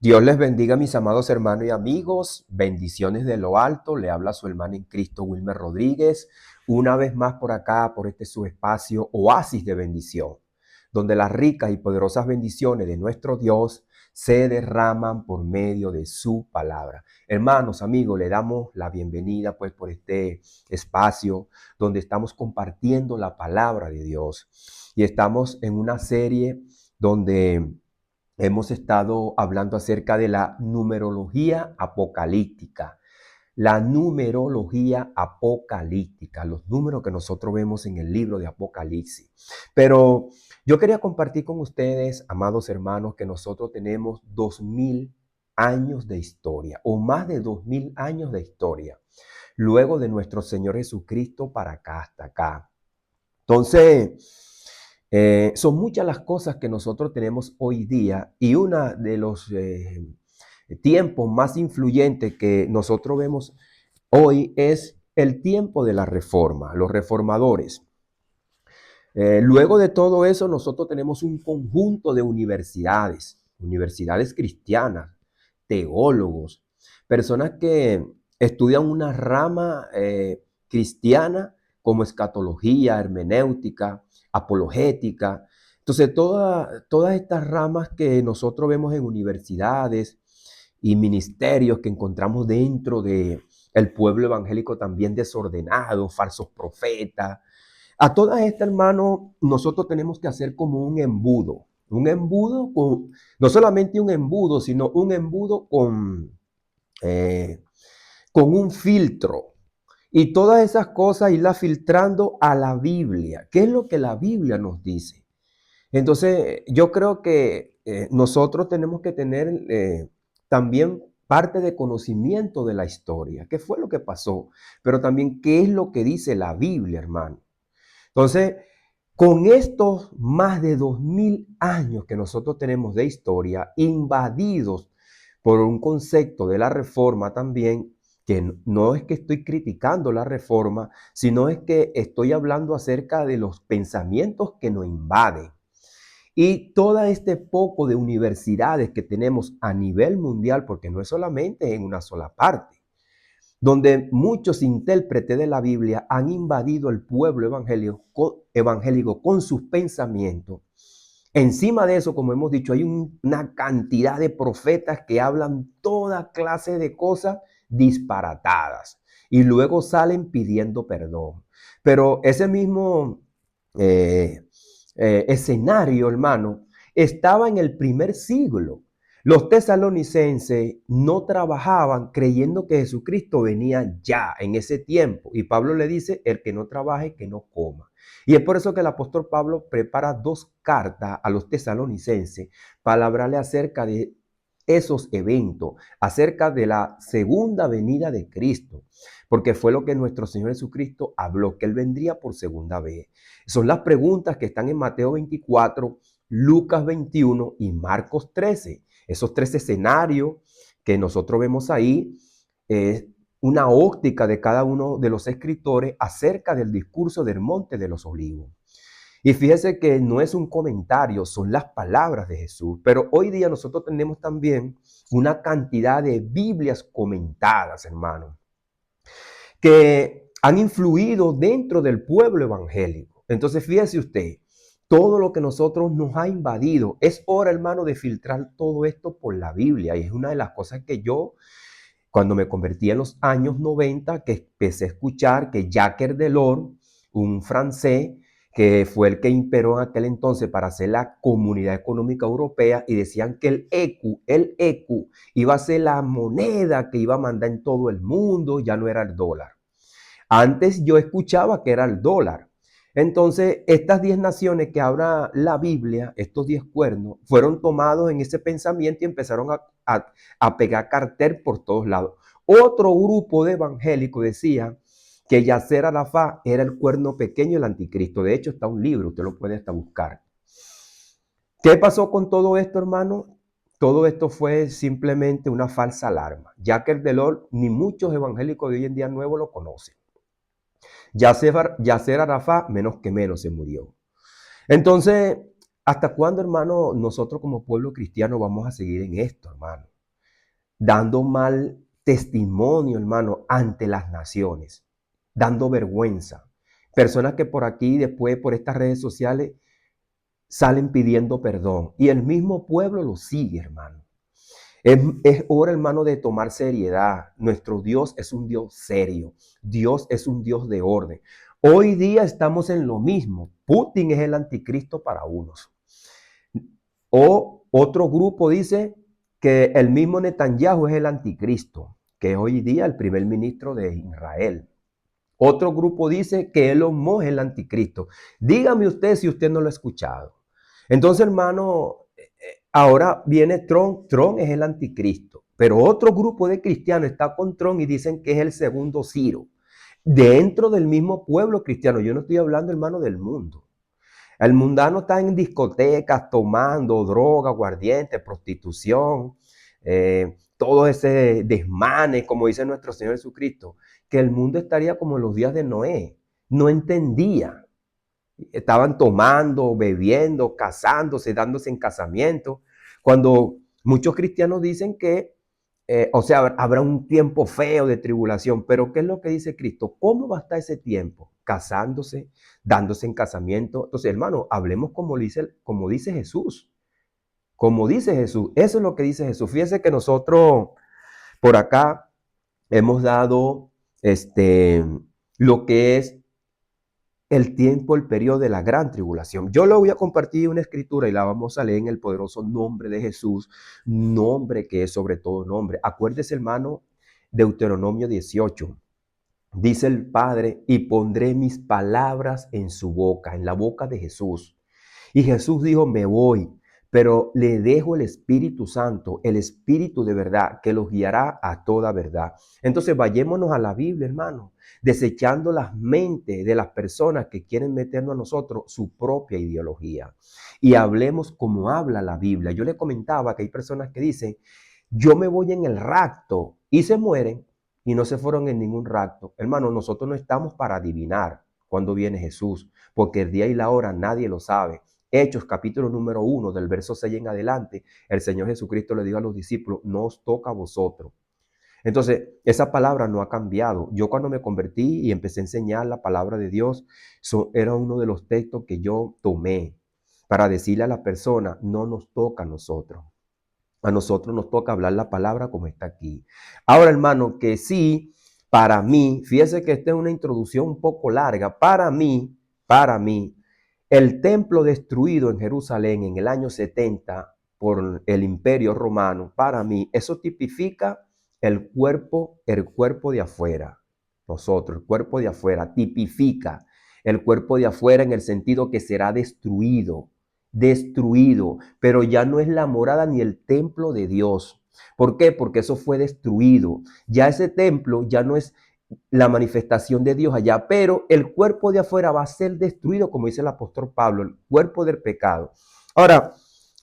Dios les bendiga, mis amados hermanos y amigos. Bendiciones de lo alto. Le habla su hermano en Cristo, Wilmer Rodríguez. Una vez más por acá, por este su espacio, Oasis de Bendición, donde las ricas y poderosas bendiciones de nuestro Dios se derraman por medio de su palabra. Hermanos, amigos, le damos la bienvenida pues por este espacio donde estamos compartiendo la palabra de Dios. Y estamos en una serie donde hemos estado hablando acerca de la numerología apocalíptica. La numerología apocalíptica, los números que nosotros vemos en el libro de Apocalipsis. Pero yo quería compartir con ustedes, amados hermanos, que nosotros tenemos 2000 años de historia, o más de 2000 años de historia, luego de nuestro Señor Jesucristo para acá, hasta acá. Entonces, son muchas las cosas que nosotros tenemos hoy día, y uno de los tiempos más influyentes que nosotros vemos hoy es el tiempo de la reforma, los reformadores. Luego de todo eso, nosotros tenemos un conjunto de universidades cristianas, teólogos, personas que estudian una rama cristiana como escatología, hermenéutica, apologética. Entonces, todas estas ramas que nosotros vemos en universidades y ministerios que encontramos dentro de el pueblo evangélico también desordenado, falsos profetas. A todas estas, hermanos, nosotros tenemos que hacer como un embudo con, no solamente un embudo, sino un embudo con un filtro. Y todas esas cosas irlas filtrando a la Biblia. ¿Qué es lo que la Biblia nos dice? Entonces, yo creo que nosotros tenemos que tener también parte de conocimiento de la historia. ¿Qué fue lo que pasó? Pero también, ¿qué es lo que dice la Biblia, hermano? Entonces, con estos más de 2000 años que nosotros tenemos de historia, invadidos por un concepto de la reforma también, que no es que estoy criticando la reforma, sino es que estoy hablando acerca de los pensamientos que nos invaden. Y todo este poco de universidades que tenemos a nivel mundial, porque no es solamente en una sola parte, donde muchos intérpretes de la Biblia han invadido el pueblo evangélico con sus pensamientos. Encima de eso, como hemos dicho, hay una cantidad de profetas que hablan toda clase de cosas disparatadas y luego salen pidiendo perdón. Pero ese mismo escenario, hermano, estaba en el primer siglo. Los tesalonicenses no trabajaban creyendo que Jesucristo venía ya en ese tiempo. Y Pablo le dice, el que no trabaje, que no coma. Y es por eso que el apóstol Pablo prepara 2 cartas a los tesalonicenses para hablarle acerca de esos eventos, acerca de la segunda venida de Cristo, porque fue lo que nuestro Señor Jesucristo habló, que Él vendría por segunda vez. Son las preguntas que están en Mateo 24, Lucas 21 y Marcos 13. Esos 3 escenarios que nosotros vemos ahí es una óptica de cada uno de los escritores acerca del discurso del Monte de los Olivos. Y fíjese que no es un comentario, son las palabras de Jesús. Pero hoy día nosotros tenemos también una cantidad de Biblias comentadas, hermano, que han influido dentro del pueblo evangélico. Entonces, fíjese usted, todo lo que nosotros nos ha invadido, es hora, hermano, de filtrar todo esto por la Biblia. Y es una de las cosas que yo, cuando me convertí en los años 90, que empecé a escuchar que Jacques Delors, un francés, que fue el que imperó en aquel entonces para hacer la Comunidad Económica Europea, y decían que el ECU iba a ser la moneda que iba a mandar en todo el mundo, ya no era el dólar. Antes yo escuchaba que era el dólar. Entonces, estas 10 naciones que habla la Biblia, estos 10 cuernos, fueron tomados en ese pensamiento y empezaron a pegar cartel por todos lados. Otro grupo de evangélicos decía que Yasser Arafat era el cuerno pequeño del anticristo. De hecho, está un libro, usted lo puede hasta buscar. ¿Qué pasó con todo esto, hermano? Todo esto fue simplemente una falsa alarma. Jacques Delors, ni muchos evangélicos de hoy en día nuevos lo conocen. Yasser Arafat, menos que menos, se murió. Entonces, ¿hasta cuándo, hermano, nosotros como pueblo cristiano vamos a seguir en esto, hermano? dando mal testimonio, hermano, ante las naciones, dando vergüenza. Personas que por aquí, después por estas redes sociales, salen pidiendo perdón y el mismo pueblo lo sigue, hermano. Es hora, hermano, de tomar seriedad. Nuestro Dios es un Dios serio. Dios es un Dios de orden. Hoy día estamos en lo mismo. Putin es el anticristo para unos. O otro grupo dice que el mismo Netanyahu es el anticristo, que es hoy día el primer ministro de Israel. Otro grupo dice que Elon Musk es el anticristo. Dígame usted si usted no lo ha escuchado. Entonces, hermano, ahora viene Trump. Trump es el anticristo. Pero otro grupo de cristianos está con Trump y dicen que es el segundo Ciro. Dentro del mismo pueblo cristiano. Yo no estoy hablando, hermano, del mundo. El mundano está en discotecas, tomando droga, aguardiente, prostitución, todo ese desmane, como dice nuestro Señor Jesucristo, que el mundo estaría como en los días de Noé. No entendía. Estaban tomando, bebiendo, casándose, dándose en casamiento. Cuando muchos cristianos dicen que, habrá un tiempo feo de tribulación, pero ¿qué es lo que dice Cristo? ¿Cómo va a estar ese tiempo? Casándose, dándose en casamiento. Entonces, hermano, hablemos como dice Jesús. Como dice Jesús. Eso es lo que dice Jesús. Fíjese que nosotros por acá hemos dado lo que es el tiempo, el periodo de la gran tribulación. Yo le voy a compartir una escritura y la vamos a leer en el poderoso nombre de Jesús, nombre que es sobre todo nombre. Acuérdese, hermano, Deuteronomio 18. Dice el Padre, y pondré mis palabras en su boca, en la boca de Jesús. Y Jesús dijo, me voy, pero le dejo el Espíritu Santo, el Espíritu de verdad, que los guiará a toda verdad. Entonces vayémonos a la Biblia, hermano, desechando las mentes de las personas que quieren meternos a nosotros su propia ideología. Y hablemos como habla la Biblia. Yo le comentaba que hay personas que dicen, yo me voy en el rapto y se mueren y no se fueron en ningún rapto. Hermano, nosotros no estamos para adivinar cuándo viene Jesús, porque el día y la hora nadie lo sabe. Hechos, capítulo número 1, del verso 6 en adelante, el Señor Jesucristo le dijo a los discípulos, no os toca a vosotros. Entonces, esa palabra no ha cambiado. Yo cuando me convertí y empecé a enseñar la palabra de Dios, era uno de los textos que yo tomé para decirle a la persona, no nos toca a nosotros. A nosotros nos toca hablar la palabra como está aquí. Ahora, hermano, que sí, para mí, fíjese que esta es una introducción un poco larga. Para mí, el templo destruido en Jerusalén en el año 70 por el Imperio Romano, para mí, eso tipifica el cuerpo de afuera. Nosotros, el cuerpo de afuera, tipifica el cuerpo de afuera en el sentido que será destruido, pero ya no es la morada ni el templo de Dios. ¿Por qué? Porque eso fue destruido. Ya ese templo ya no es la manifestación de Dios allá, pero el cuerpo de afuera va a ser destruido, como dice el apóstol Pablo, el cuerpo del pecado. Ahora,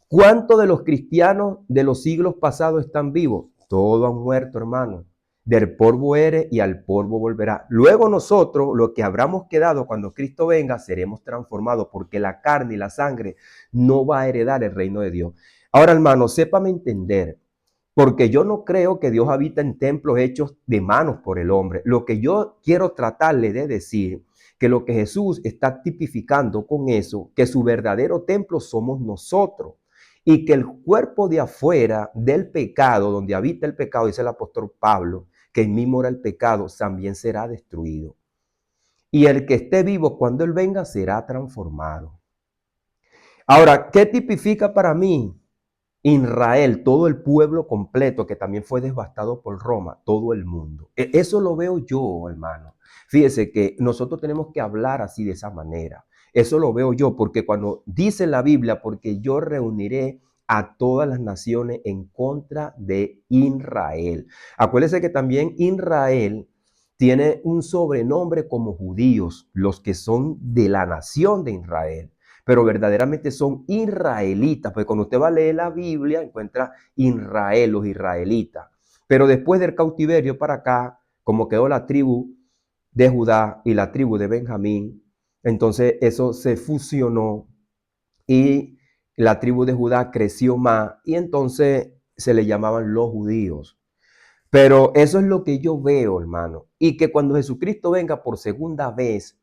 ¿cuántos de los cristianos de los siglos pasados están vivos? Todos han muerto, hermano. Del polvo eres y al polvo volverá. Luego nosotros, lo que habramos quedado cuando Cristo venga, seremos transformados porque la carne y la sangre no va a heredar el reino de Dios. Ahora, hermano, sépame entender, porque yo no creo que Dios habita en templos hechos de manos por el hombre. Lo que yo quiero tratarle de decir, que lo que Jesús está tipificando con eso, que su verdadero templo somos nosotros. Y que el cuerpo de afuera del pecado, donde habita el pecado, dice el apóstol Pablo, que el mismo era el pecado, también será destruido. Y el que esté vivo cuando Él venga será transformado. Ahora, ¿qué tipifica para mí? Israel, todo el pueblo completo que también fue devastado por Roma, todo el mundo. Eso lo veo yo, hermano. Fíjese que nosotros tenemos que hablar así de esa manera. Eso lo veo yo porque cuando dice la Biblia, porque yo reuniré a todas las naciones en contra de Israel. Acuérdese que también Israel tiene un sobrenombre como judíos, los que son de la nación de Israel, pero verdaderamente son israelitas, porque cuando usted va a leer la Biblia encuentra Israel, los israelitas. Pero después del cautiverio para acá, como quedó la tribu de Judá y la tribu de Benjamín, entonces eso se fusionó y la tribu de Judá creció más y entonces se le llamaban los judíos. Pero eso es lo que yo veo, hermano. Y que cuando Jesucristo venga por segunda vez,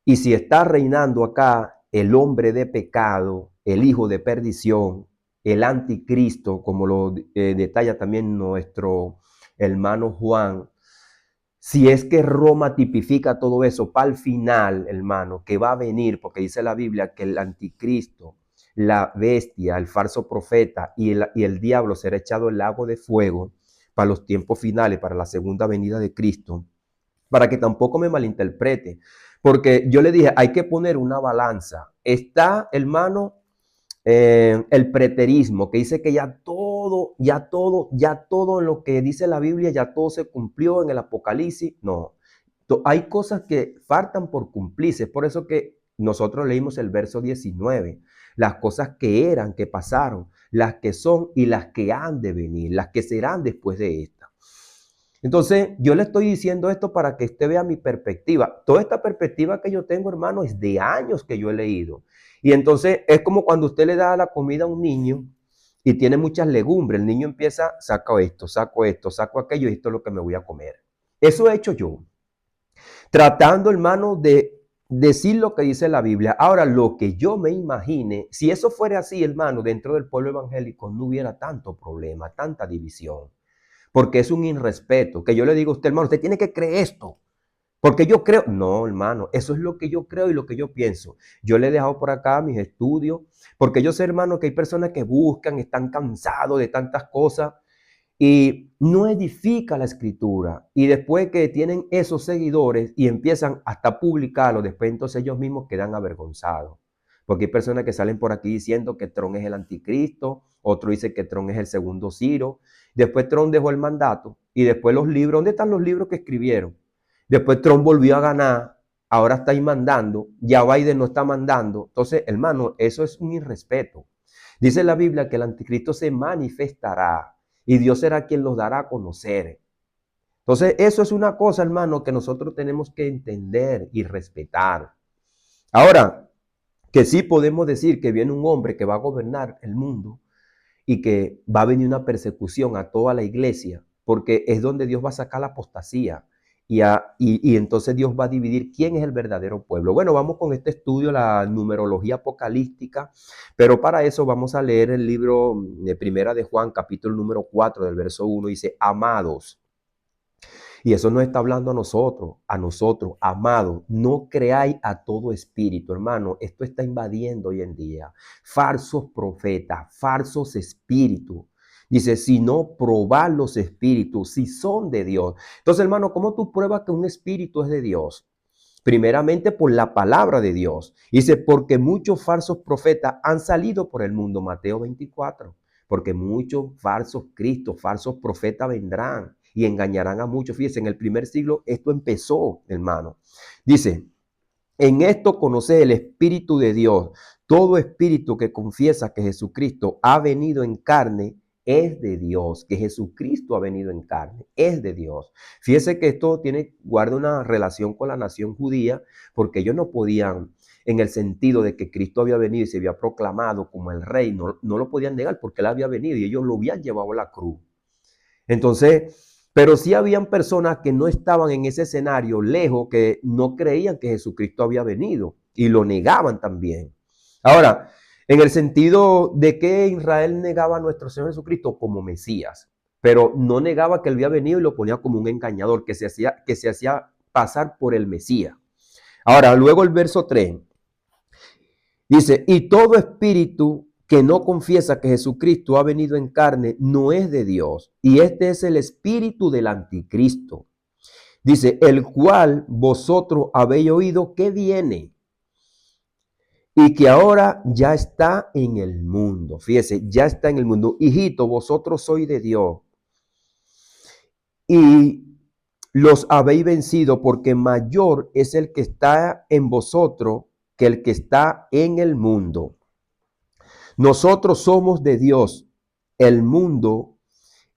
y si está reinando acá el hombre de pecado, el hijo de perdición, el anticristo, como lo detalla también nuestro hermano Juan, si es que Roma tipifica todo eso para el final, hermano, que va a venir, porque dice la Biblia que el anticristo, la bestia, el falso profeta y el diablo será echado al lago de fuego para los tiempos finales, para la segunda venida de Cristo, para que tampoco me malinterprete. Porque yo le dije, hay que poner una balanza. Está, hermano, el preterismo, que dice que ya todo en lo que dice la Biblia, ya todo se cumplió en el Apocalipsis. No, hay cosas que faltan por cumplirse. Por eso que nosotros leímos el verso 19, las cosas que eran, que pasaron, las que son y las que han de venir, las que serán después de esta. Entonces, yo le estoy diciendo esto para que usted vea mi perspectiva. Toda esta perspectiva que yo tengo, hermano, es de años que yo he leído. Y entonces es como cuando usted le da la comida a un niño y tiene muchas legumbres. El niño empieza, saco esto, saco aquello y esto es lo que me voy a comer. Eso he hecho yo. Tratando, hermano, de decir lo que dice la Biblia. Ahora, lo que yo me imagine, si eso fuera así, hermano, dentro del pueblo evangélico no hubiera tanto problema, tanta división. Porque es un irrespeto. Que yo le digo a usted, hermano, usted tiene que creer esto. Porque yo creo, no, hermano, eso es lo que yo creo y lo que yo pienso. Yo le he dejado por acá mis estudios, porque yo sé, hermano, que hay personas que buscan, están cansados de tantas cosas y no edifica la escritura. Y después que tienen esos seguidores y empiezan hasta a publicarlo, después entonces ellos mismos quedan avergonzados. Porque hay personas que salen por aquí diciendo que Trump es el anticristo, otro dice que Trump es el segundo Ciro. Después Trump dejó el mandato y después los libros, ¿dónde están los libros que escribieron? Después Trump volvió a ganar, ahora está ahí mandando, ya Biden no está mandando. Entonces, hermano, eso es un irrespeto. Dice la Biblia que el anticristo se manifestará y Dios será quien los dará a conocer. Entonces, eso es una cosa, hermano, que nosotros tenemos que entender y respetar. Ahora, que sí podemos decir que viene un hombre que va a gobernar el mundo y que va a venir una persecución a toda la iglesia, porque es donde Dios va a sacar la apostasía. Y entonces Dios va a dividir quién es el verdadero pueblo. Bueno, vamos con este estudio, la numerología apocalíptica, pero para eso vamos a leer el libro de Primera de Juan, capítulo número 4, del verso 1, dice, amados. Y eso nos está hablando a nosotros, amados, no creáis a todo espíritu, hermano. Esto está invadiendo hoy en día. Falsos profetas, falsos espíritus. Dice, si no, probad los espíritus, si son de Dios. Entonces, hermano, ¿cómo tú pruebas que un espíritu es de Dios? Primeramente por la palabra de Dios. Dice, porque muchos falsos profetas han salido por el mundo. Mateo 24. Porque muchos falsos cristos, falsos profetas vendrán y engañarán a muchos. Fíjense, en el primer siglo esto empezó, hermano. Dice, en esto conoce el Espíritu de Dios. Todo espíritu que confiesa que Jesucristo ha venido en carne es de Dios, que Jesucristo ha venido en carne, es de Dios. Fíjese que esto guarda una relación con la nación judía, porque ellos no podían, en el sentido de que Cristo había venido y se había proclamado como el rey, no lo podían negar porque él había venido y ellos lo habían llevado a la cruz. Entonces, pero sí habían personas que no estaban en ese escenario lejos, que no creían que Jesucristo había venido y lo negaban también. Ahora, en el sentido de que Israel negaba a nuestro Señor Jesucristo como Mesías, pero no negaba que él había venido y lo ponía como un engañador, que se hacía pasar por el Mesías. Ahora, luego el verso 3 dice, y todo espíritu que no confiesa que Jesucristo ha venido en carne no es de Dios. Y este es el espíritu del anticristo. Dice, el cual vosotros habéis oído que viene y que ahora ya está en el mundo. Fíjese, ya está en el mundo. Hijito, vosotros sois de Dios y los habéis vencido, porque mayor es el que está en vosotros que el que está en el mundo. Nosotros somos de Dios. El mundo,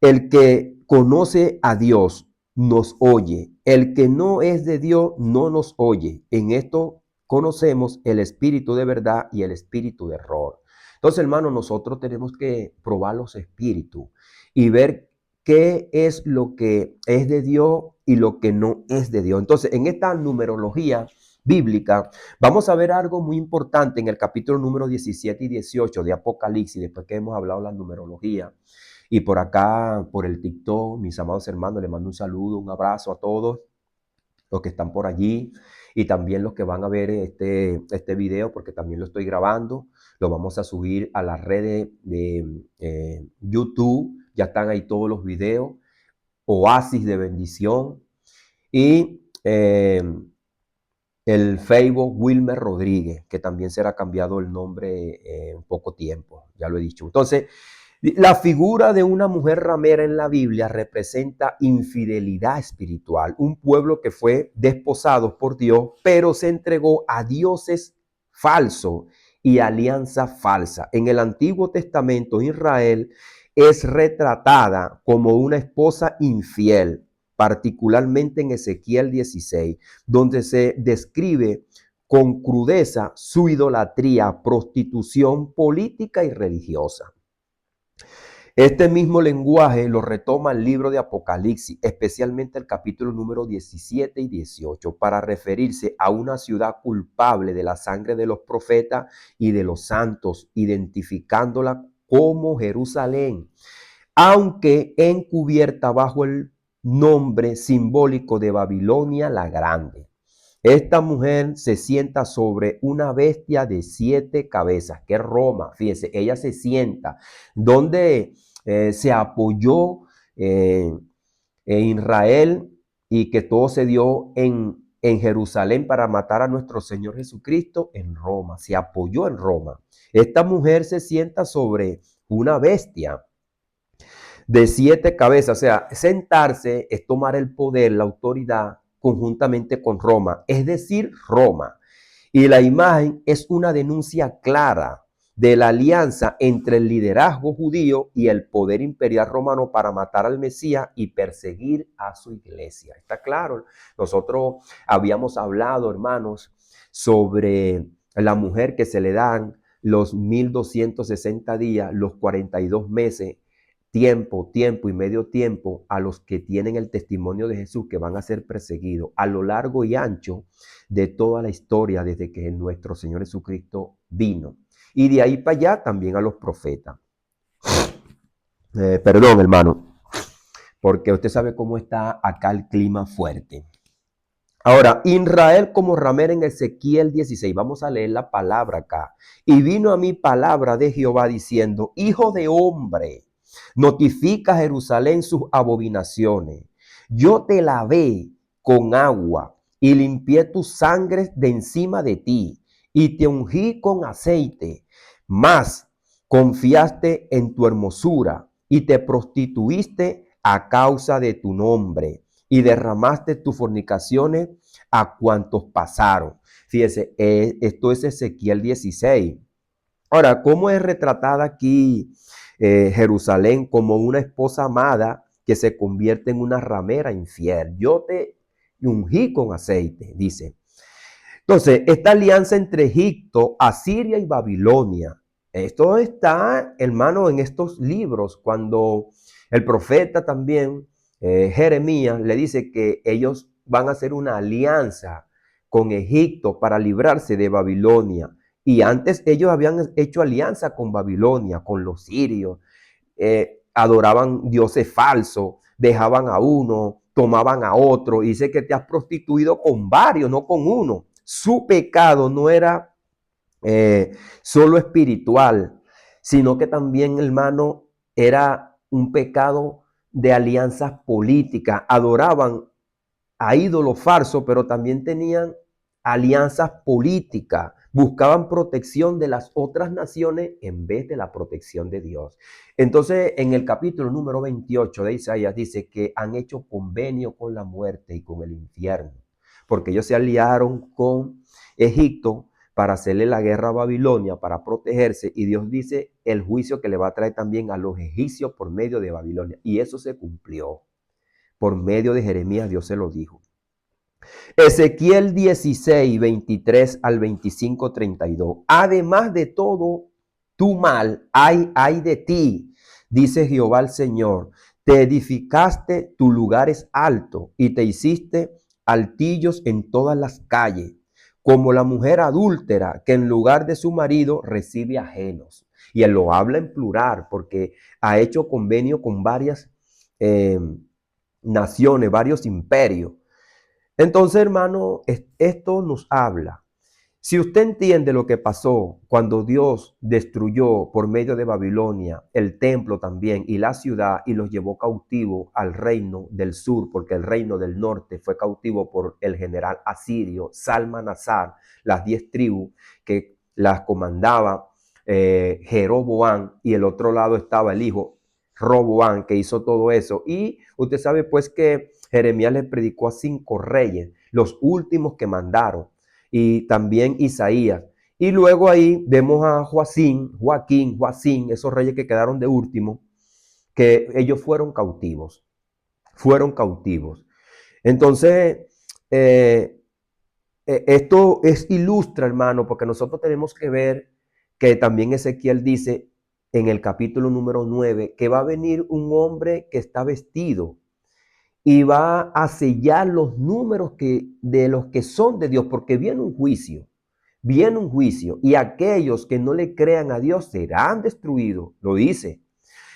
el que conoce a Dios, nos oye. El que no es de Dios, no nos oye. En esto conocemos el espíritu de verdad y el espíritu de error. Entonces, hermano, nosotros tenemos que probar los espíritus y ver qué es lo que es de Dios y lo que no es de Dios. Entonces, en esta numerología bíblica, vamos a ver algo muy importante en el capítulo número 17 y 18 de Apocalipsis, después que hemos hablado de la numerología. Y por acá, por el TikTok, mis amados hermanos, les mando un saludo, un abrazo a todos los que están por allí y también los que van a ver este video, porque también lo estoy grabando. Lo vamos a subir a las redes de YouTube. Ya están ahí todos los videos. Oasis de bendición. Y el Facebook Wilmer Rodríguez, que también será cambiado el nombre en poco tiempo. Ya lo he dicho. Entonces, la figura de una mujer ramera en la Biblia representa infidelidad espiritual, un pueblo que fue desposado por Dios, pero se entregó a dioses falsos y alianza falsa. En el Antiguo Testamento, Israel es retratada como una esposa infiel, particularmente en Ezequiel 16, donde se describe con crudeza su idolatría, prostitución política y religiosa. Este mismo lenguaje lo retoma el libro de Apocalipsis, especialmente el capítulo número 17 y 18, para referirse a una ciudad culpable de la sangre de los profetas y de los santos, identificándola como Jerusalén, aunque encubierta bajo el nombre simbólico de Babilonia la Grande. Esta mujer se sienta sobre una bestia de 7 cabezas, que es Roma. Fíjense, ella se sienta donde se apoyó en Israel y que todo se dio en Jerusalén para matar a nuestro Señor Jesucristo en Roma. Se apoyó en Roma. Esta mujer se sienta sobre una bestia de 7 cabezas. O sea, sentarse es tomar el poder, la autoridad conjuntamente con Roma, es decir, Roma. Y la imagen es una denuncia clara de la alianza entre el liderazgo judío y el poder imperial romano para matar al Mesías y perseguir a su iglesia. Está claro. Nosotros habíamos hablado, hermanos, sobre la mujer que se le dan los 1260 días, los 42 meses, tiempo y medio tiempo a los que tienen el testimonio de Jesús, que van a ser perseguidos a lo largo y ancho de toda la historia desde que nuestro Señor Jesucristo vino. Y de ahí para allá también a los profetas. Perdón, hermano, porque usted sabe cómo está acá el clima fuerte. Ahora, Israel como ramera en Ezequiel 16. Vamos a leer la palabra acá. Y vino a mí palabra de Jehová diciendo: hijo de hombre, notifica a Jerusalén sus abominaciones. Yo te lavé con agua y limpié tu sangre de encima de ti y te ungí con aceite. Mas confiaste en tu hermosura y te prostituiste a causa de tu nombre y derramaste tus fornicaciones a cuantos pasaron. Fíjese, esto es Ezequiel 16. Ahora, ¿cómo es retratada aquí Jerusalén como una esposa amada que se convierte en una ramera infiel? Yo te ungí con aceite, dice. Entonces, esta alianza entre Egipto, Asiria y Babilonia, esto está, hermano, en estos libros, cuando el profeta también, Jeremías, le dice que ellos van a hacer una alianza con Egipto para librarse de Babilonia. Y antes ellos habían hecho alianza con Babilonia, con los sirios, adoraban dioses falsos, dejaban a uno, tomaban a otro, y dice que te has prostituido con varios, no con uno. Su pecado no era solo espiritual, sino que también, hermano, era un pecado de alianzas políticas. Adoraban a ídolos falsos, pero también tenían alianzas políticas. Buscaban protección de las otras naciones en vez de la protección de Dios. Entonces, en el capítulo número 28 de Isaías dice que han hecho convenio con la muerte y con el infierno, porque ellos se aliaron con Egipto para hacerle la guerra a Babilonia, para protegerse, y Dios dice el juicio que le va a traer también a los egipcios por medio de Babilonia. Y eso se cumplió. Por medio de Jeremías, Dios se lo dijo. Ezequiel 16, 23 al 25, 32. Además de todo tu mal, hay de ti, dice Jehová el Señor. Te edificaste, tu lugar es alto y te hiciste altillos en todas las calles, como la mujer adúltera que en lugar de su marido recibe ajenos. Y él lo habla en plural porque ha hecho convenio con varias eh, naciones, varios imperios. Entonces, hermano, esto nos habla. Si usted entiende lo que pasó cuando Dios destruyó por medio de Babilonia el templo también y la ciudad y los llevó cautivo al reino del sur, porque el reino del norte fue cautivo por el general asirio Salmanasar, las 10 tribus que las comandaba Jeroboam, y el otro lado estaba el hijo Roboam, que hizo todo eso. Y usted sabe pues que Jeremías le predicó a 5 reyes, los últimos que mandaron, y también Isaías. Y luego ahí vemos a Joaquín, esos reyes que quedaron de último, que ellos fueron cautivos. Entonces, esto es ilustra, hermano, porque nosotros tenemos que ver que también Ezequiel dice en el capítulo número 9 que va a venir un hombre que está vestido y va a sellar los números de los que son de Dios, porque viene un juicio, y aquellos que no le crean a Dios serán destruidos, lo dice.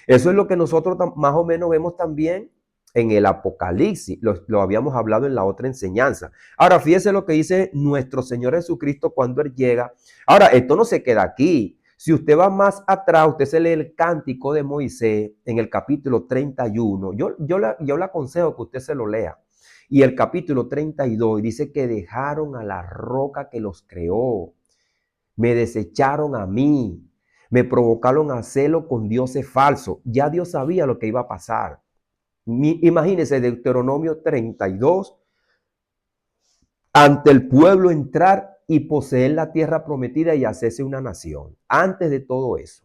Eso es lo que nosotros más o menos vemos también en el Apocalipsis, lo habíamos hablado en la otra enseñanza. Ahora, fíjese lo que dice nuestro Señor Jesucristo cuando Él llega. Ahora, esto no se queda aquí. Si usted va más atrás, usted se lee el cántico de Moisés en el capítulo 31. Yo le aconsejo que usted se lo lea. Y el capítulo 32 dice que dejaron a la roca que los creó. Me desecharon a mí. Me provocaron a celo con dioses falsos. Ya Dios sabía lo que iba a pasar. Imagínense Deuteronomio 32, ante el pueblo entrar y poseer la tierra prometida y hacerse una nación. Antes de todo eso.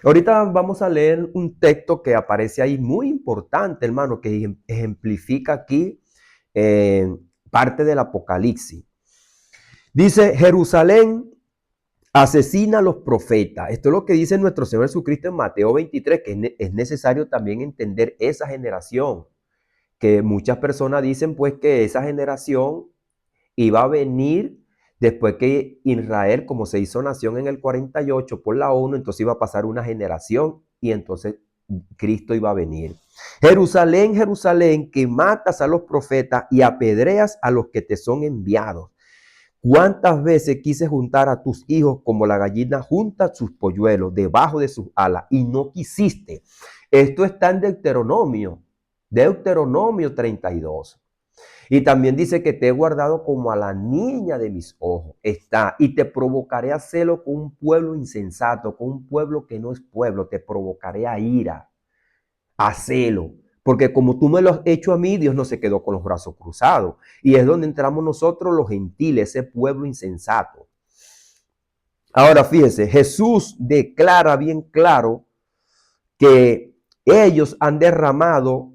Ahorita vamos a leer un texto que aparece ahí muy importante, hermano, que ejemplifica aquí parte del Apocalipsis. Dice, Jerusalén asesina a los profetas. Esto es lo que dice nuestro Señor Jesucristo en Mateo 23, que es necesario también entender esa generación, que muchas personas dicen pues que esa generación iba a venir después que Israel, como se hizo nación en el 48 por la ONU, entonces iba a pasar una generación y entonces Cristo iba a venir. Jerusalén, Jerusalén, que matas a los profetas y apedreas a los que te son enviados. ¿Cuántas veces quise juntar a tus hijos como la gallina junta sus polluelos debajo de sus alas y no quisiste? Esto está en Deuteronomio 32. Y también dice que te he guardado como a la niña de mis ojos. Está, y te provocaré a celo con un pueblo insensato, con un pueblo que no es pueblo. Te provocaré a ira, a celo. Porque como tú me lo has hecho a mí, Dios no se quedó con los brazos cruzados. Y es donde entramos nosotros los gentiles, ese pueblo insensato. Ahora fíjese, Jesús declara bien claro que ellos han derramado,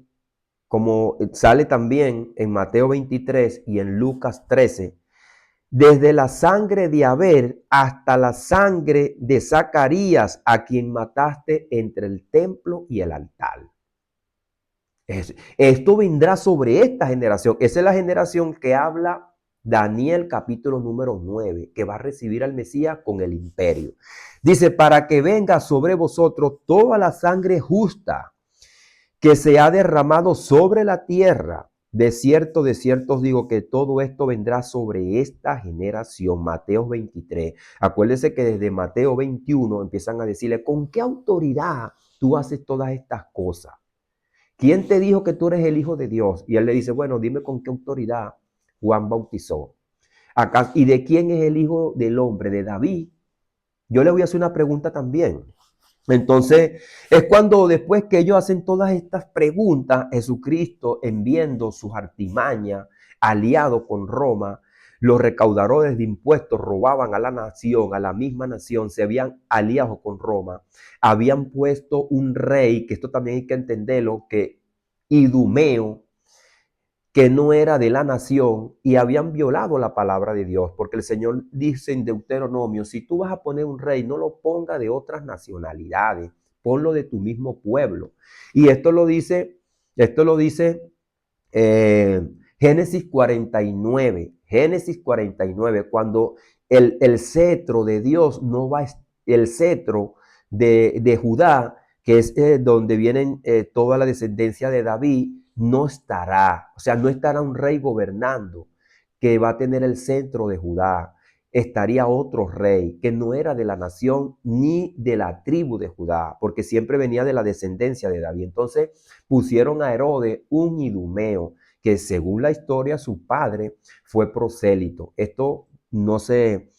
como sale también en Mateo 23 y en Lucas 13, desde la sangre de Abel hasta la sangre de Zacarías, a quien mataste entre el templo y el altar. Esto vendrá sobre esta generación. Esa es la generación que habla Daniel capítulo número 9, que va a recibir al Mesías con el imperio. Dice, para que venga sobre vosotros toda la sangre justa que se ha derramado sobre la tierra. De cierto os digo que todo esto vendrá sobre esta generación. Mateo 23. Acuérdese que desde Mateo 21 empiezan a decirle, ¿con qué autoridad tú haces todas estas cosas? ¿Quién te dijo que tú eres el Hijo de Dios? Y él le dice, bueno, dime con qué autoridad Juan bautizó. ¿Acaso, y de quién es el Hijo del Hombre? ¿De David? Yo le voy a hacer una pregunta también. Entonces, es cuando después que ellos hacen todas estas preguntas, Jesucristo, enviando sus artimañas, aliado con Roma, los recaudadores de impuestos robaban a la nación, a la misma nación, se habían aliado con Roma, habían puesto un rey, que esto también hay que entenderlo, que Idumeo, que no era de la nación, y habían violado la palabra de Dios, porque el Señor dice en Deuteronomio, si tú vas a poner un rey, no lo ponga de otras nacionalidades, ponlo de tu mismo pueblo. Y esto lo dice Génesis 49, Génesis 49, cuando el cetro de Dios no va, el cetro de Judá, que es donde vienen toda la descendencia de David, no estará, o sea, no estará un rey gobernando que va a tener el centro de Judá. Estaría otro rey que no era de la nación ni de la tribu de Judá, porque siempre venía de la descendencia de David. Entonces pusieron a Herodes un idumeo, que según la historia su padre fue prosélito. Esto no se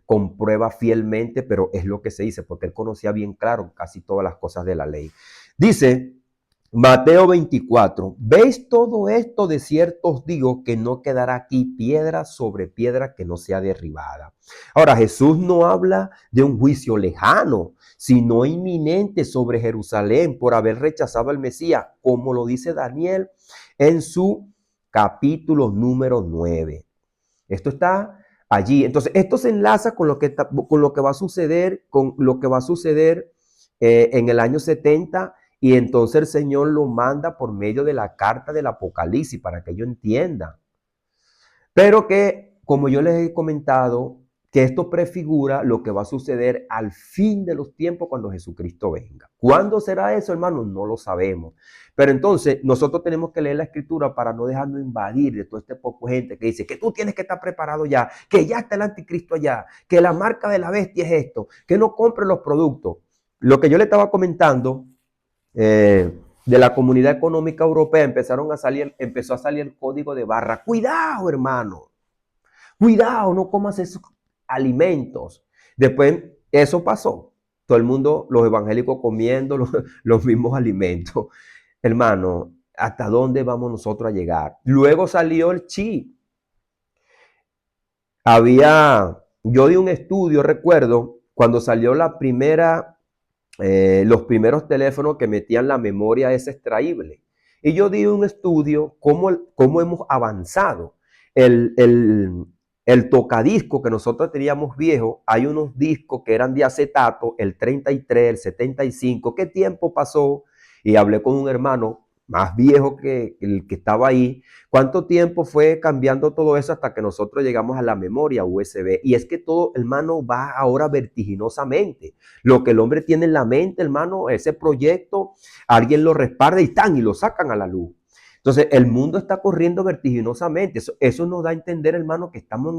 comprueba fielmente, pero es lo que se dice, porque él conocía bien claro casi todas las cosas de la ley. Dice Mateo 24, ¿veis todo esto? De cierto os digo que no quedará aquí piedra sobre piedra que no sea derribada. Ahora, Jesús no habla de un juicio lejano, sino inminente sobre Jerusalén por haber rechazado al Mesías, como lo dice Daniel en su capítulo número 9. Esto está allí. Entonces, esto se enlaza con lo que va a suceder, en el año 70, y entonces el Señor lo manda por medio de la carta del Apocalipsis para que ellos entiendan. Pero que, como yo les he comentado, que esto prefigura lo que va a suceder al fin de los tiempos cuando Jesucristo venga. ¿Cuándo será eso, hermanos? No lo sabemos. Pero entonces nosotros tenemos que leer la Escritura para no dejarnos invadir de toda esta poco gente que dice que tú tienes que estar preparado ya, que ya está el anticristo allá, que la marca de la bestia es esto, que no compren los productos. Lo que yo le estaba comentando de la Comunidad Económica Europea empezó a salir el código de barra. Cuidado, hermano. Cuidado, no comas esos alimentos. Después, eso pasó. Todo el mundo, los evangélicos comiendo los mismos alimentos. Hermano, ¿hasta dónde vamos nosotros a llegar? Luego salió el chip. Yo di un estudio, recuerdo, cuando salió los primeros teléfonos que metían la memoria esa extraíble. Y yo di un estudio cómo hemos avanzado. El tocadisco que nosotros teníamos viejo, hay unos discos que eran de acetato, el 33, el 75. ¿Qué tiempo pasó? Y hablé con un hermano más viejo que el que estaba ahí. ¿Cuánto tiempo fue cambiando todo eso hasta que nosotros llegamos a la memoria USB? Y es que todo, hermano, va ahora vertiginosamente. Lo que el hombre tiene en la mente, hermano, ese proyecto, alguien lo respalda y lo sacan a la luz. Entonces, el mundo está corriendo vertiginosamente. Eso nos da a entender, hermano, que estamos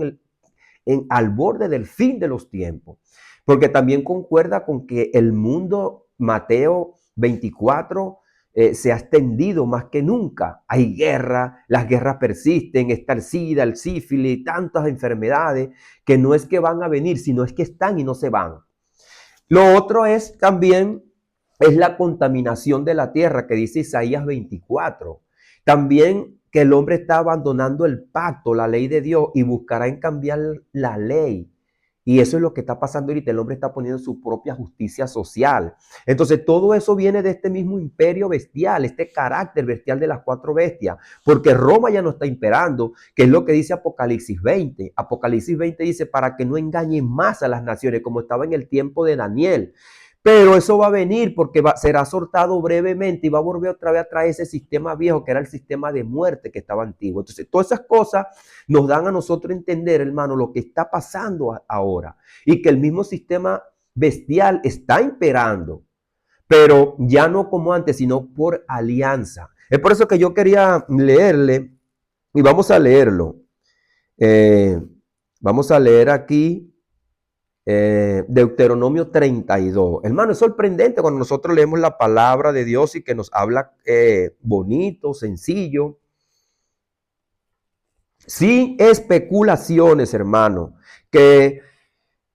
al borde del fin de los tiempos. Porque también concuerda con que el mundo, Mateo 24, se ha extendido más que nunca. Hay guerra, las guerras persisten, está el SIDA, el sífilis, tantas enfermedades que no es que van a venir, sino es que están y no se van. Lo otro es también la contaminación de la tierra que dice Isaías 24. También que el hombre está abandonando el pacto, la ley de Dios, y buscará en cambiar la ley. Y eso es lo que está pasando ahorita. El hombre está poniendo su propia justicia social. Entonces, todo eso viene de este mismo imperio bestial, este carácter bestial de las cuatro bestias. Porque Roma ya no está imperando, que es lo que dice Apocalipsis 20. Apocalipsis 20 dice, para que no engañen más a las naciones, como estaba en el tiempo de Daniel. Pero eso va a venir porque será soltado brevemente y va a volver otra vez a traer ese sistema viejo que era el sistema de muerte que estaba antiguo. Entonces, todas esas cosas nos dan a nosotros entender, hermano, lo que está pasando ahora y que el mismo sistema bestial está imperando, pero ya no como antes, sino por alianza. Es por eso que yo quería leerle y vamos a leerlo. Vamos a leer aquí. Deuteronomio 32. Hermano, es sorprendente cuando nosotros leemos la palabra de Dios y que nos habla bonito, sencillo, sin especulaciones, hermano, que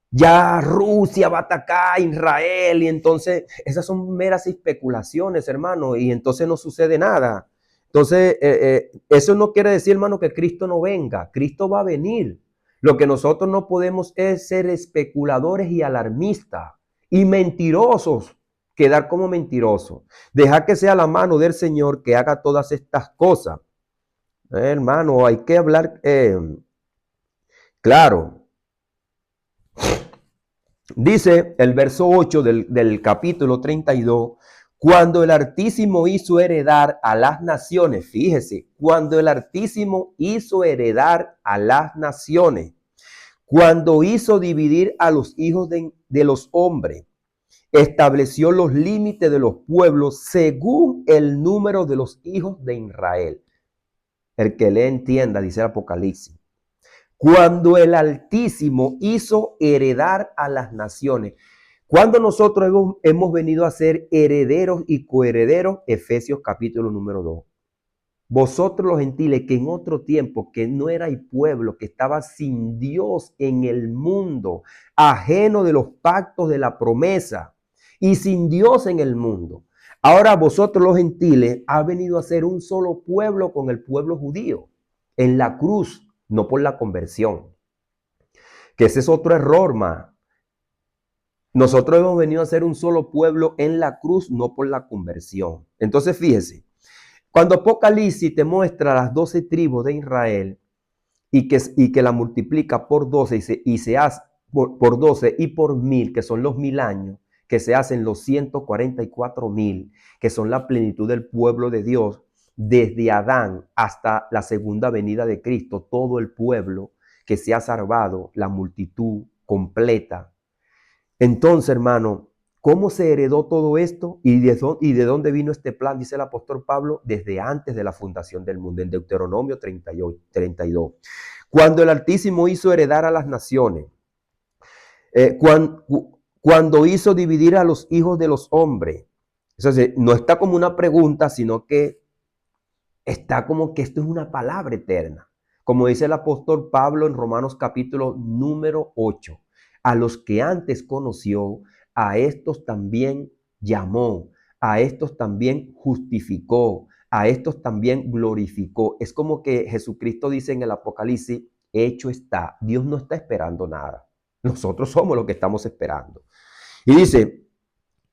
ya Rusia va a atacar a Israel y entonces esas son meras especulaciones, hermano, y entonces no sucede nada. Entonces, eso no quiere decir, hermano, que Cristo no venga. Cristo va a venir. Lo que nosotros no podemos es ser especuladores y alarmistas y mentirosos, quedar como mentirosos. Dejar que sea la mano del Señor que haga todas estas cosas. Hermano, hay que hablar claro. Dice el verso 8 del capítulo 32, cuando el Altísimo hizo heredar a las naciones, fíjese, cuando el Altísimo hizo heredar a las naciones, cuando hizo dividir a los hijos de los hombres, estableció los límites de los pueblos según el número de los hijos de Israel. El que le entienda, dice el Apocalipsis. Cuando el Altísimo hizo heredar a las naciones. Cuando nosotros hemos venido a ser herederos y coherederos, Efesios capítulo número 2. Vosotros los gentiles que en otro tiempo, que no erais pueblo, que estaba sin Dios en el mundo, ajeno de los pactos de la promesa y sin Dios en el mundo. Ahora vosotros los gentiles ha venido a ser un solo pueblo con el pueblo judío en la cruz, no por la conversión. Que ese es otro error más. Nosotros hemos venido a ser un solo pueblo en la cruz, no por la conversión. Entonces fíjese, cuando Apocalipsis te muestra las 12 tribus de Israel y que la multiplica por 12 y se hace por 12 y por 1000, que son los 1000 años, que se hacen los 144,000, que son la plenitud del pueblo de Dios, desde Adán hasta la segunda venida de Cristo, todo el pueblo que se ha salvado, la multitud completa. Entonces, hermano, ¿cómo se heredó todo esto? ¿Y de dónde vino este plan? Dice el apóstol Pablo, desde antes de la fundación del mundo, en Deuteronomio 32. Cuando el Altísimo hizo heredar a las naciones, cuando hizo dividir a los hijos de los hombres. Entonces, no está como una pregunta, sino que está como que esto es una palabra eterna. Como dice el apóstol Pablo en Romanos capítulo número 8. A los que antes conoció, a estos también llamó, a estos también justificó, a estos también glorificó. Es como que Jesucristo dice en el Apocalipsis, hecho está. Dios no está esperando nada. Nosotros somos los que estamos esperando. Y dice,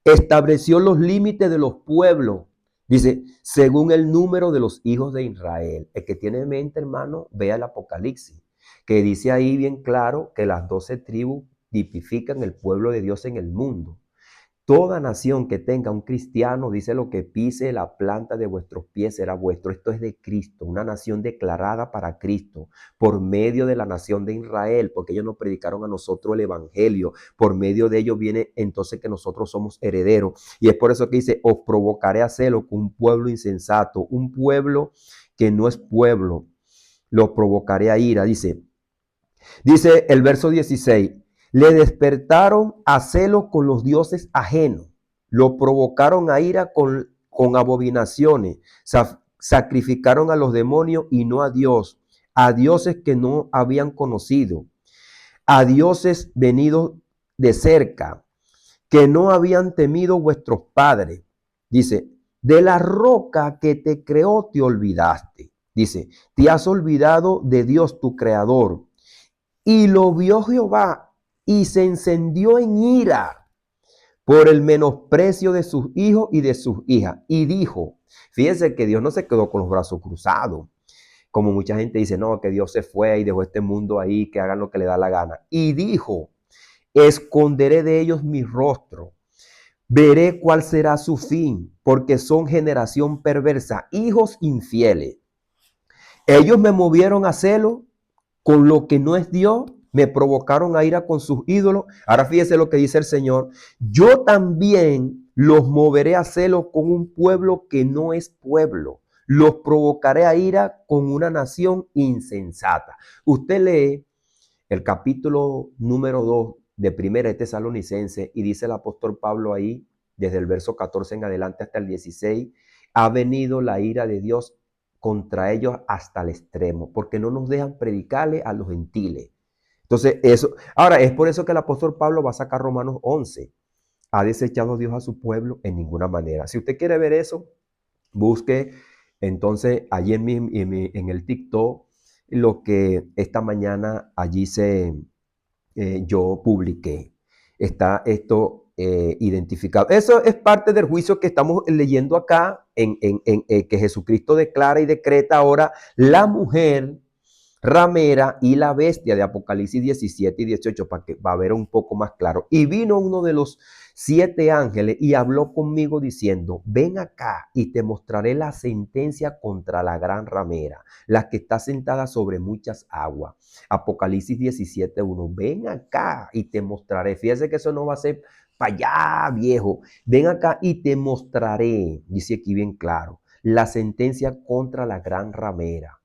estableció los límites de los pueblos. Dice, según el número de los hijos de Israel. El que tiene mente, hermano, vea el Apocalipsis, que dice ahí bien claro que las 12 tribus tipifican el pueblo de Dios en el mundo. Toda nación que tenga un cristiano, dice, lo que pise la planta de vuestros pies será vuestro. Esto es de Cristo, una nación declarada para Cristo, por medio de la nación de Israel, porque ellos nos predicaron a nosotros el evangelio. Por medio de ellos viene entonces que nosotros somos herederos. Y es por eso que dice, os provocaré a celo con un pueblo insensato, un pueblo que no es pueblo, lo provocaré a ira. Dice el verso 16. Le despertaron a celo con los dioses ajenos, lo provocaron a ira con abominaciones, sacrificaron a los demonios y no a Dios, a dioses que no habían conocido, a dioses venidos de cerca, que no habían temido vuestros padres. Dice, de la roca que te creó te olvidaste. Dice, te has olvidado de Dios tu creador. Y lo vio Jehová y se encendió en ira por el menosprecio de sus hijos y de sus hijas. Y dijo, fíjense que Dios no se quedó con los brazos cruzados, como mucha gente dice, no, que Dios se fue y dejó este mundo ahí, que hagan lo que le da la gana. Y dijo, esconderé de ellos mi rostro, veré cuál será su fin, porque son generación perversa, hijos infieles. Ellos me movieron a celo con lo que no es Dios, me provocaron a ira con sus ídolos. Ahora fíjese lo que dice el Señor. Yo también los moveré a celo con un pueblo que no es pueblo. Los provocaré a ira con una nación insensata. Usted lee el capítulo número 2 de Primera de Tesalonicenses y dice el apóstol Pablo ahí, desde el verso 14 en adelante hasta el 16, ha venido la ira de Dios contra ellos hasta el extremo, porque no nos dejan predicarle a los gentiles. Entonces, eso, ahora es por eso que el apóstol Pablo va a sacar Romanos 11. ¿Ha desechado Dios a su pueblo? En ninguna manera. Si usted quiere ver eso, busque entonces allí en el TikTok lo que esta mañana allí yo publiqué. Está esto identificado. Eso es parte del juicio que estamos leyendo acá, que Jesucristo declara y decreta ahora. La mujer ramera y la bestia de Apocalipsis 17 y 18 para que va a ver un poco más claro. Y vino uno de los 7 ángeles y habló conmigo diciendo, ven acá y te mostraré la sentencia contra la gran ramera, la que está sentada sobre muchas aguas. Apocalipsis 17:1, ven acá y te mostraré. Fíjese que eso no va a ser para allá, viejo. Ven acá y te mostraré, dice aquí bien claro, la sentencia contra la gran ramera.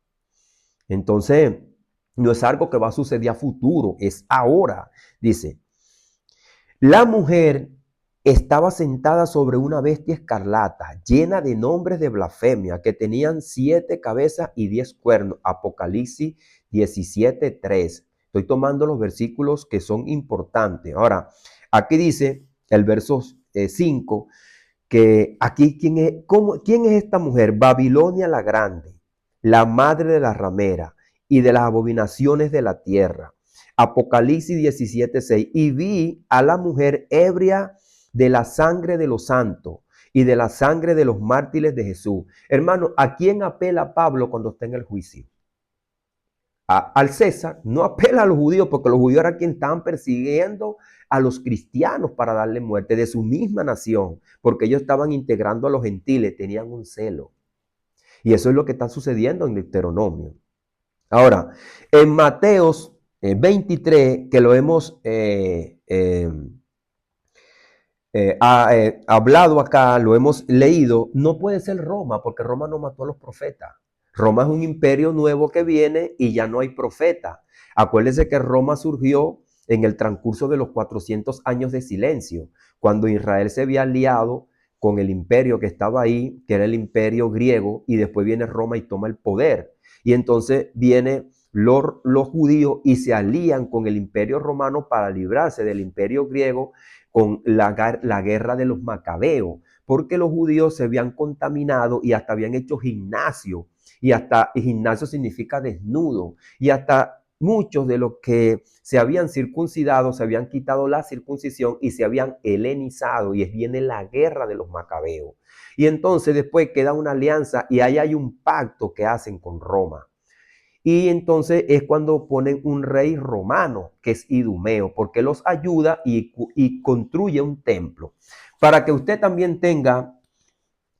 Entonces, no es algo que va a suceder a futuro, es ahora. Dice, la mujer estaba sentada sobre una bestia escarlata, llena de nombres de blasfemia, que tenían 7 cabezas y 10 cuernos. Apocalipsis 17:3. Estoy tomando los versículos que son importantes. Ahora, aquí dice el verso 5, que aquí, ¿quién es esta mujer? Babilonia la grande, la madre de la ramera y de las abominaciones de la tierra. Apocalipsis 17:6. Y vi a la mujer ebria de la sangre de los santos y de la sangre de los mártires de Jesús. Hermano, ¿a quién apela Pablo cuando está en el juicio? Al César. No apela a los judíos, porque los judíos eran quienes estaban persiguiendo a los cristianos para darle muerte de su misma nación, porque ellos estaban integrando a los gentiles, tenían un celo. Y eso es lo que está sucediendo en Deuteronomio. Ahora, en Mateos 23, que lo hemos hablado acá, lo hemos leído, no puede ser Roma, porque Roma no mató a los profetas. Roma es un imperio nuevo que viene y ya no hay profeta. Acuérdense que Roma surgió en el transcurso de los 400 años de silencio, cuando Israel se había aliado con el imperio que estaba ahí, que era el imperio griego, y después viene Roma y toma el poder. Y entonces vienen los judíos y se alían con el imperio romano para librarse del imperio griego, con la guerra de los macabeos, porque los judíos se habían contaminado y hasta habían hecho gimnasio, y hasta gimnasio significa desnudo, y hasta muchos de los que se habían circuncidado se habían quitado la circuncisión y se habían helenizado, y viene la guerra de los macabeos. Y entonces después queda una alianza y ahí hay un pacto que hacen con Roma. Y entonces es cuando ponen un rey romano, que es Idumeo, porque los ayuda y construye un templo. Para que usted también tenga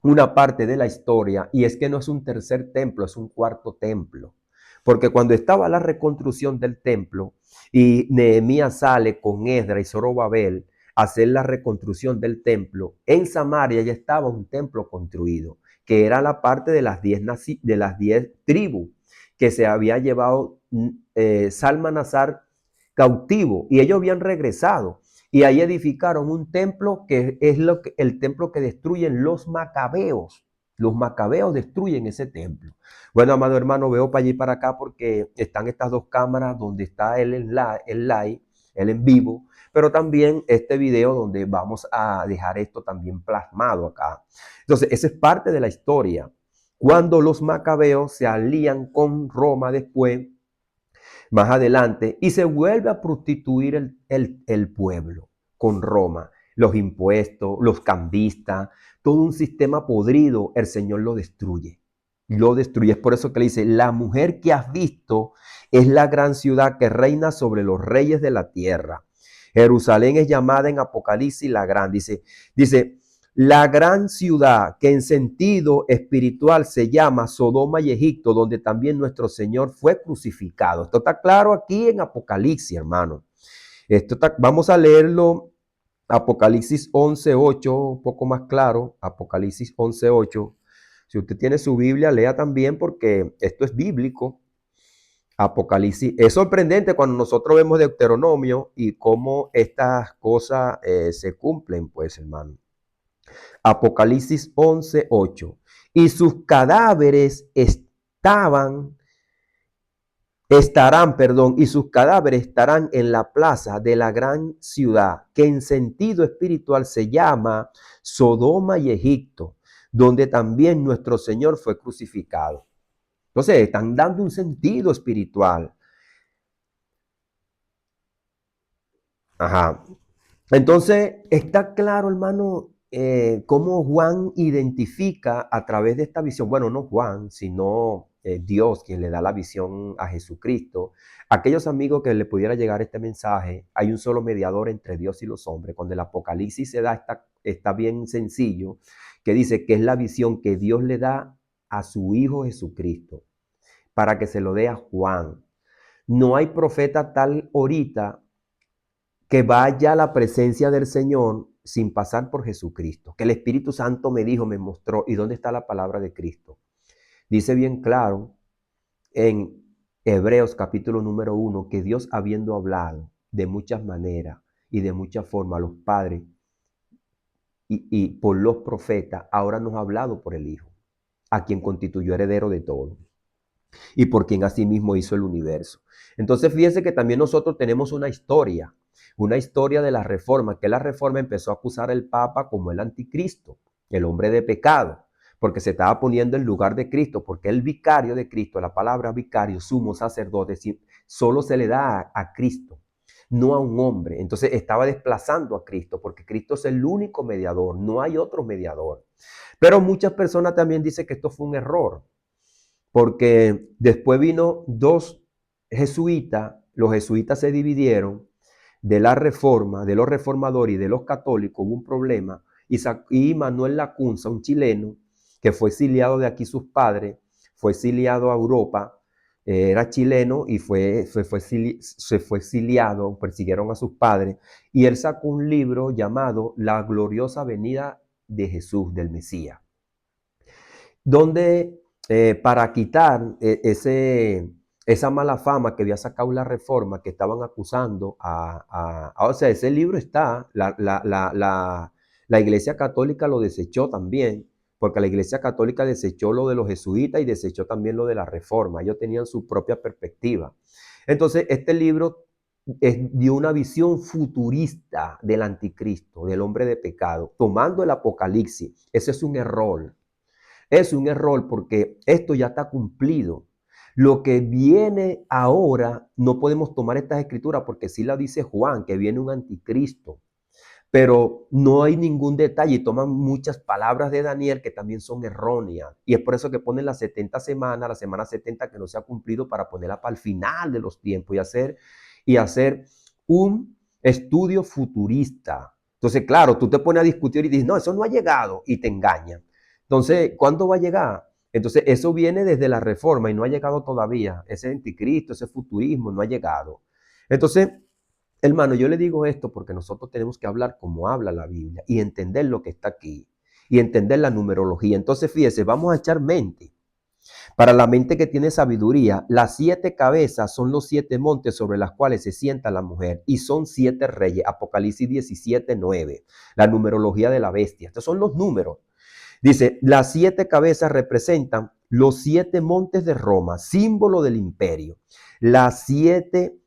una parte de la historia, y es que no es un tercer templo, es un cuarto templo. Porque cuando estaba la reconstrucción del templo y Nehemías sale con Esdras y Zorobabel a hacer la reconstrucción del templo, en Samaria ya estaba un templo construido, que era la parte de las 10 tribus que se había llevado Salmanasar cautivo, y ellos habían regresado. Y ahí edificaron un templo que es el templo que destruyen los macabeos. Los macabeos destruyen ese templo. Bueno, amado hermano, veo para allí y para acá porque están estas dos cámaras donde está el live, el en vivo, pero también este video donde vamos a dejar esto también plasmado acá. Entonces, esa es parte de la historia. Cuando los macabeos se alían con Roma después, más adelante, y se vuelve a prostituir el pueblo con Roma. Los impuestos, los cambistas, todo un sistema podrido, el Señor lo destruye. Lo destruye. Es por eso que le dice, la mujer que has visto es la gran ciudad que reina sobre los reyes de la tierra. Jerusalén es llamada en Apocalipsis la gran. Dice, la gran ciudad que en sentido espiritual se llama Sodoma y Egipto, donde también nuestro Señor fue crucificado. Esto está claro aquí en Apocalipsis, hermano. Vamos a leerlo, Apocalipsis 11:8, un poco más claro, Apocalipsis 11:8. Si usted tiene su Biblia, lea también porque esto es bíblico. Apocalipsis. Es sorprendente cuando nosotros vemos Deuteronomio y cómo estas cosas se cumplen, pues, hermano. Apocalipsis 11:8. Y sus cadáveres y sus cadáveres estarán en la plaza de la gran ciudad, que en sentido espiritual se llama Sodoma y Egipto, donde también nuestro Señor fue crucificado. Entonces, están dando un sentido espiritual. Ajá. Entonces, está claro, hermano, cómo Juan identifica a través de esta visión, bueno, no Juan, sino Dios quien le da la visión a Jesucristo. Aquellos amigos que le pudiera llegar este mensaje, hay un solo mediador entre Dios y los hombres. Cuando el Apocalipsis se da, está bien sencillo, que dice que es la visión que Dios le da a su Hijo Jesucristo, para que se lo dé a Juan. No hay profeta tal ahorita que vaya a la presencia del Señor sin pasar por Jesucristo. Que el Espíritu Santo me dijo, me mostró. ¿Y dónde está la palabra de Cristo? Dice bien claro en Hebreos capítulo número 1 que Dios, habiendo hablado de muchas maneras y de muchas formas a los padres y por los profetas, ahora nos ha hablado por el Hijo, a quien constituyó heredero de todo y por quien asimismo hizo el universo. Entonces fíjense que también nosotros tenemos una historia de la Reforma, que la Reforma empezó a acusar al Papa como el anticristo, el hombre de pecado, porque se estaba poniendo en lugar de Cristo, porque el vicario de Cristo, la palabra vicario, sumo sacerdote, solo se le da a Cristo, no a un hombre. Entonces estaba desplazando a Cristo, porque Cristo es el único mediador, no hay otro mediador. Pero muchas personas también dicen que esto fue un error, porque después vino dos jesuitas, los jesuitas se dividieron de la Reforma, de los reformadores y de los católicos, hubo un problema, y Manuel Lacunza, un chileno, que fue exiliado de aquí sus padres, fue exiliado a Europa, era chileno y se fue exiliado, persiguieron a sus padres, y él sacó un libro llamado La gloriosa venida de Jesús, del Mesías, donde para quitar esa mala fama que había sacado la Reforma, que estaban acusando o sea, ese libro está, la Iglesia Católica lo desechó también, porque la Iglesia Católica desechó lo de los jesuitas y desechó también lo de la Reforma. Ellos tenían su propia perspectiva. Entonces, este libro dio una visión futurista del anticristo, del hombre de pecado, tomando el Apocalipsis. Ese es un error. Es un error porque esto ya está cumplido. Lo que viene ahora, no podemos tomar estas escrituras porque sí la dice Juan, que viene un anticristo, pero no hay ningún detalle y toman muchas palabras de Daniel que también son erróneas. Y es por eso que ponen las 70 semanas, la semana 70 que no se ha cumplido, para ponerla para el final de los tiempos y hacer un estudio futurista. Entonces, claro, tú te pones a discutir y dices, no, eso no ha llegado, y te engañan. Entonces, ¿cuándo va a llegar? Entonces, eso viene desde la Reforma y no ha llegado todavía. Ese anticristo, ese futurismo no ha llegado. Entonces, hermano, yo le digo esto porque nosotros tenemos que hablar como habla la Biblia y entender lo que está aquí y entender la numerología. Entonces, fíjese, vamos a echar mente. Para la mente que tiene sabiduría, las 7 cabezas son los 7 montes sobre los cuales se sienta la mujer y son 7 reyes. Apocalipsis 17:9, la numerología de la bestia. Estos son los números. Dice, las 7 cabezas representan los 7 montes de Roma, símbolo del imperio. Las 7,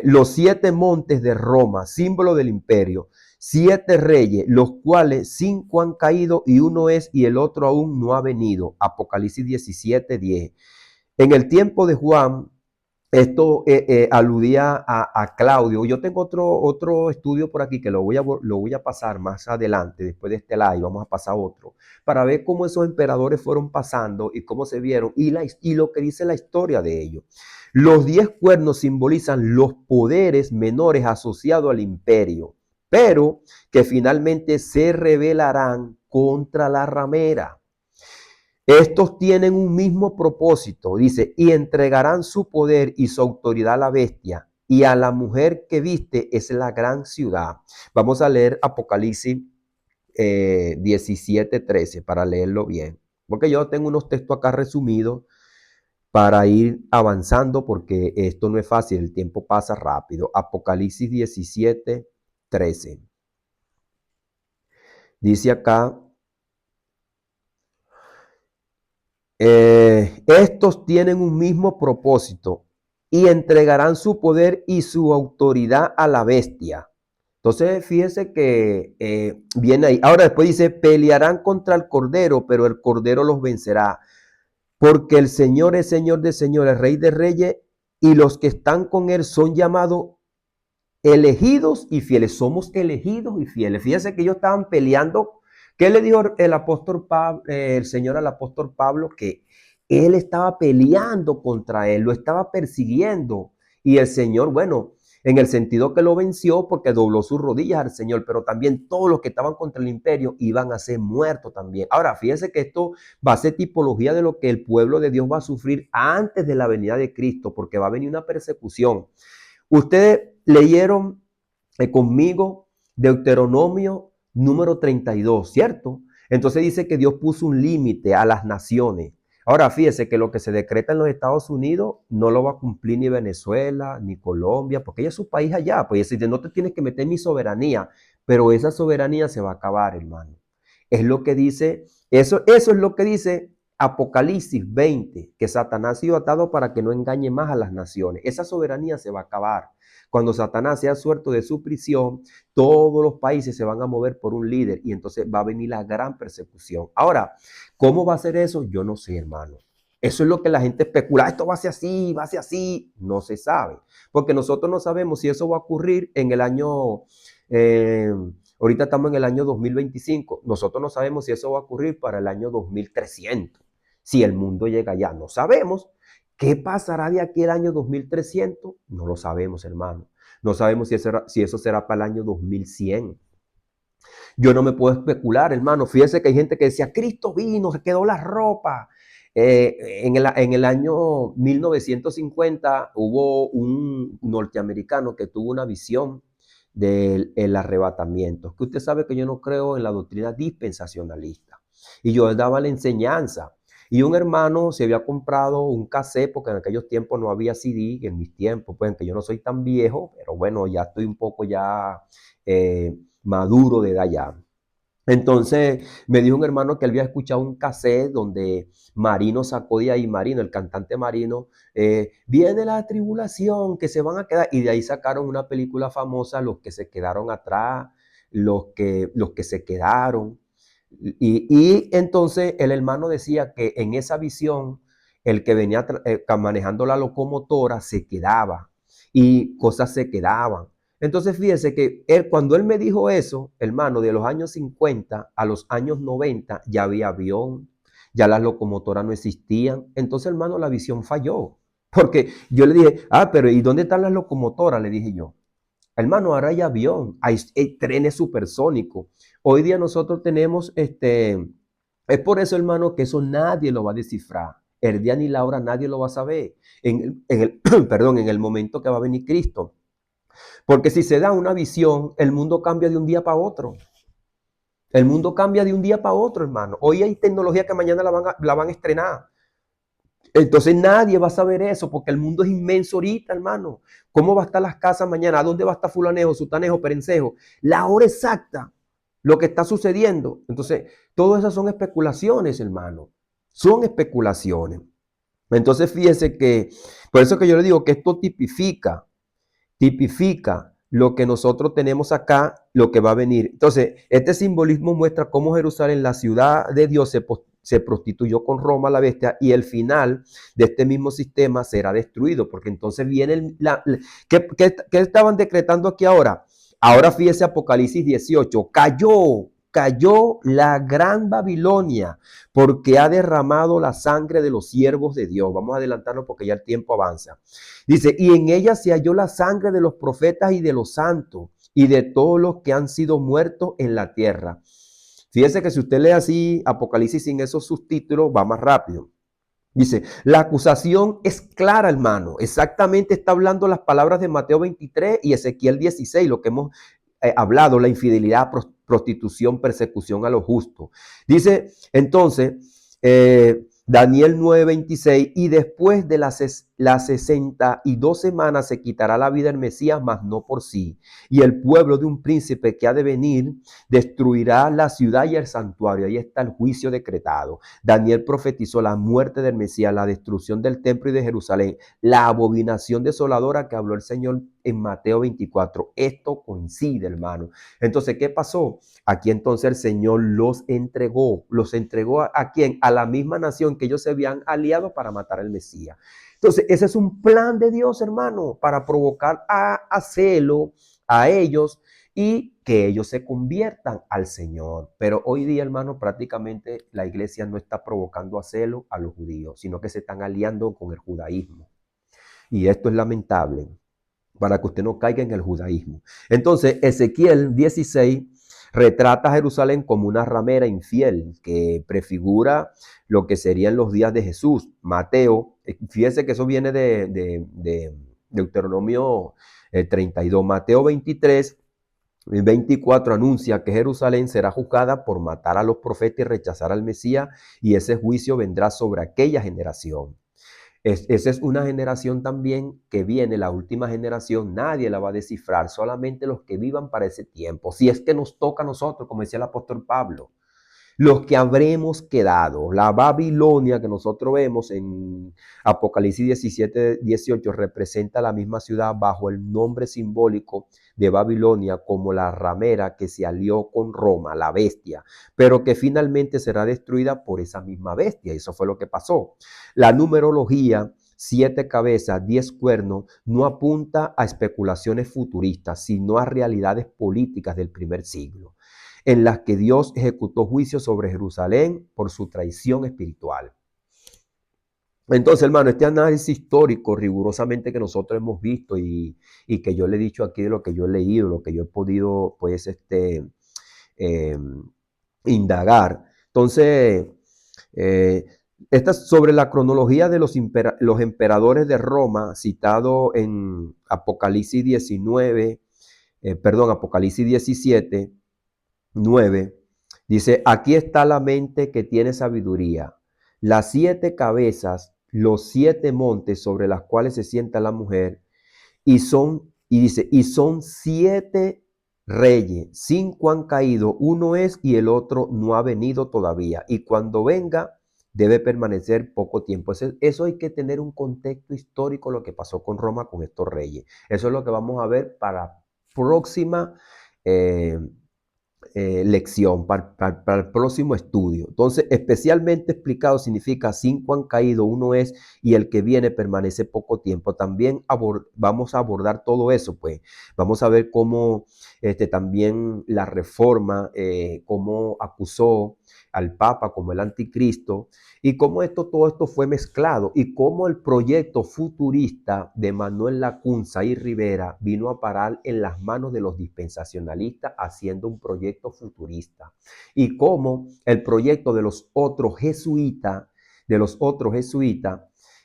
los 7 montes de Roma, símbolo del imperio. 7 reyes, los cuales 5 han caído y uno es y el otro aún no ha venido. Apocalipsis 17:10. En el tiempo de Juan, esto aludía a Claudio. Yo tengo otro estudio por aquí que lo voy a pasar más adelante, después de este live, vamos a pasar otro, para ver cómo esos emperadores fueron pasando y cómo se vieron y lo que dice la historia de ellos. Los 10 cuernos simbolizan los poderes menores asociados al imperio, pero que finalmente se rebelarán contra la ramera. Estos tienen un mismo propósito, dice, y entregarán su poder y su autoridad a la bestia, y a la mujer que viste es la gran ciudad. Vamos a leer Apocalipsis 17:13 para leerlo bien, porque yo tengo unos textos acá resumidos para ir avanzando, porque esto no es fácil, el tiempo pasa rápido. Apocalipsis 17:13. Dice acá, estos tienen un mismo propósito y entregarán su poder y su autoridad a la bestia. Entonces, fíjense que viene ahí. Ahora después dice, pelearán contra el Cordero, pero el Cordero los vencerá. Porque el Señor es Señor de señores, Rey de reyes, y los que están con él son llamados elegidos y fieles. Somos elegidos y fieles. Fíjense que ellos estaban peleando. ¿Qué le dijo el apóstol Pablo, el Señor al apóstol Pablo? Que él estaba peleando contra él, lo estaba persiguiendo. Y el Señor, bueno, en el sentido que lo venció porque dobló sus rodillas al Señor, pero también todos los que estaban contra el imperio iban a ser muertos también. Ahora, fíjense que esto va a ser tipología de lo que el pueblo de Dios va a sufrir antes de la venida de Cristo, porque va a venir una persecución. Ustedes leyeron conmigo Deuteronomio número 32, ¿cierto? Entonces dice que Dios puso un límite a las naciones. Ahora fíjese que lo que se decreta en los Estados Unidos no lo va a cumplir ni Venezuela, ni Colombia, porque ella es su país allá. Pues dice, no te tienes que meter en mi soberanía, pero esa soberanía se va a acabar, hermano. Es lo que dice, eso es lo que dice Apocalipsis 20, que Satanás ha sido atado para que no engañe más a las naciones. Esa soberanía se va a acabar. Cuando Satanás sea suelto de su prisión, todos los países se van a mover por un líder y entonces va a venir la gran persecución. Ahora, ¿cómo va a ser eso? Yo no sé, hermano. Eso es lo que la gente especula. Esto va a ser así, va a ser así. No se sabe. Porque nosotros no sabemos si eso va a ocurrir en el año... ahorita estamos en el año 2025. Nosotros no sabemos si eso va a ocurrir para el año 2300. Si el mundo llega allá, no sabemos. ¿Qué pasará de aquí al año 2300? No lo sabemos, hermano. No sabemos si eso será para el año 2100. Yo no me puedo especular, hermano. Fíjese que hay gente que decía, Cristo vino, se quedó la ropa. En el año 1950 hubo un norteamericano que tuvo una visión del arrebatamiento. Que usted sabe que yo no creo en la doctrina dispensacionalista. Y yo daba la enseñanza. Y un hermano se había comprado un cassette, porque en aquellos tiempos no había CD, en mis tiempos, pues que yo no soy tan viejo, pero bueno, ya estoy un poco ya maduro de edad ya. Entonces me dijo un hermano que él había escuchado un cassette donde Marino sacó de ahí, Marino, el cantante Marino, viene la tribulación, que se van a quedar, y de ahí sacaron una película famosa, los que se quedaron atrás, los que se quedaron. Y entonces el hermano decía que en esa visión, el que venía manejando la locomotora se quedaba y cosas se quedaban. Entonces fíjese que cuando él me dijo eso, hermano, de los años 50 a los años 90 ya había avión, ya las locomotoras no existían. Entonces, hermano, la visión falló. Porque yo le dije, pero ¿y dónde están las locomotoras? Le dije yo. Hermano, ahora hay avión, hay trenes supersónicos. Hoy día nosotros tenemos, es por eso, hermano, que eso nadie lo va a descifrar. El día ni la hora nadie lo va a saber. Perdón, en el momento que va a venir Cristo. Porque si se da una visión, el mundo cambia de un día para otro. El mundo cambia de un día para otro, hermano. Hoy hay tecnología que mañana la van a estrenar. Entonces nadie va a saber eso porque el mundo es inmenso ahorita, hermano. ¿Cómo va a estar las casas mañana? ¿A dónde va a estar fulanejo, sutanejo, perencejo? La hora exacta, lo que está sucediendo. Entonces, todas esas son especulaciones, hermano. Son especulaciones. Entonces, fíjese que, por eso que yo le digo que esto tipifica lo que nosotros tenemos acá, lo que va a venir. Entonces, este simbolismo muestra cómo Jerusalén, la ciudad de Dios, se prostituyó con Roma, la bestia, y el final de este mismo sistema será destruido, porque entonces viene ¿qué estaban decretando aquí ahora? Ahora fíjese Apocalipsis 18, cayó la gran Babilonia, porque ha derramado la sangre de los siervos de Dios. Vamos a adelantarnos porque ya el tiempo avanza. Dice, y en ella se halló la sangre de los profetas y de los santos y de todos los que han sido muertos en la tierra. Fíjese que si usted lee así Apocalipsis sin esos subtítulos, va más rápido. Dice, la acusación es clara, hermano. Exactamente está hablando las palabras de Mateo 23 y Ezequiel 16, lo que hemos hablado, la infidelidad, prostitución, persecución a los justos. Dice, entonces, Daniel 9:26, y después de las 62 semanas se quitará la vida del Mesías, mas no por sí. Y el pueblo de un príncipe que ha de venir destruirá la ciudad y el santuario. Ahí está el juicio decretado. Daniel profetizó la muerte del Mesías, la destrucción del templo y de Jerusalén, la abominación desoladora que habló el Señor en Mateo 24. Esto coincide, hermano. Entonces, ¿qué pasó? Aquí entonces el Señor los entregó ¿a quién? A la misma nación que ellos se habían aliado para matar al Mesías. Entonces, ese es un plan de Dios, hermano, para provocar a celo a ellos y que ellos se conviertan al Señor. Pero hoy día, hermano, prácticamente la iglesia no está provocando a celo a los judíos, sino que se están aliando con el judaísmo. Y esto es lamentable para que usted no caiga en el judaísmo. Entonces, Ezequiel 16 retrata a Jerusalén como una ramera infiel que prefigura lo que serían los días de Jesús. Mateo, fíjese que eso viene de Deuteronomio 32. Mateo 23 y 24 anuncia que Jerusalén será juzgada por matar a los profetas y rechazar al Mesías, y ese juicio vendrá sobre aquella generación. Esa es una generación también que viene, la última generación, nadie la va a descifrar, solamente los que vivan para ese tiempo. Si es que nos toca a nosotros, como decía el apóstol Pablo, los que habremos quedado. La Babilonia que nosotros vemos en Apocalipsis 17, 18 representa la misma ciudad bajo el nombre simbólico de Babilonia como la ramera que se alió con Roma, la bestia, pero que finalmente será destruida por esa misma bestia. Eso fue lo que pasó. La numerología 7 cabezas, 10 cuernos, no apunta a especulaciones futuristas, sino a realidades políticas del primer siglo, en las que Dios ejecutó juicio sobre Jerusalén por su traición espiritual. Entonces, hermano, este análisis histórico rigurosamente que nosotros hemos visto y que yo le he dicho aquí de lo que yo he leído, lo que yo he podido, pues, eh, indagar. Entonces, eh, esta sobre la cronología de los emperadores de Roma, citado en Apocalipsis 19, Apocalipsis 17, 9, dice, aquí está la mente que tiene sabiduría, las 7 cabezas, los 7 montes sobre las cuales se sienta la mujer, y son 7 reyes, 5 han caído, uno es y el otro no ha venido todavía, y cuando venga debe permanecer poco tiempo. Eso hay que tener un contexto histórico, lo que pasó con Roma, con estos reyes. Eso es lo que vamos a ver para próxima eh, lección, para el próximo estudio. Entonces, especialmente explicado significa 5 han caído, uno es y el que viene permanece poco tiempo. También vamos a abordar todo eso, pues vamos a ver cómo también la reforma, cómo acusó al Papa como el anticristo y cómo todo esto fue mezclado y cómo el proyecto futurista de Manuel Lacunza y Rivera vino a parar en las manos de los dispensacionalistas haciendo un proyecto futurista y cómo el proyecto de los otros jesuitas,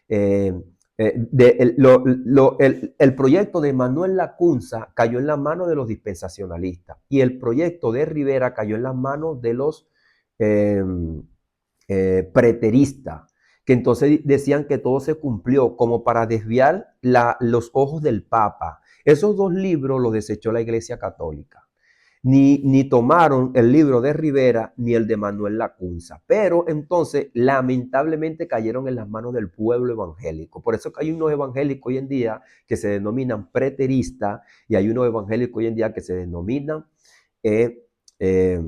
eh, el proyecto de Manuel Lacunza cayó en la mano de los dispensacionalistas y el proyecto de Rivera cayó en las manos de los eh, preteristas, que entonces decían que todo se cumplió como para desviar los ojos del Papa. Esos 2 libros los desechó la Iglesia Católica. Ni tomaron el libro de Rivera ni el de Manuel Lacunza, pero entonces lamentablemente cayeron en las manos del pueblo evangélico. Por eso que hay unos evangélicos hoy en día que se denominan preteristas y hay unos evangélicos hoy en día que se denominan eh, eh,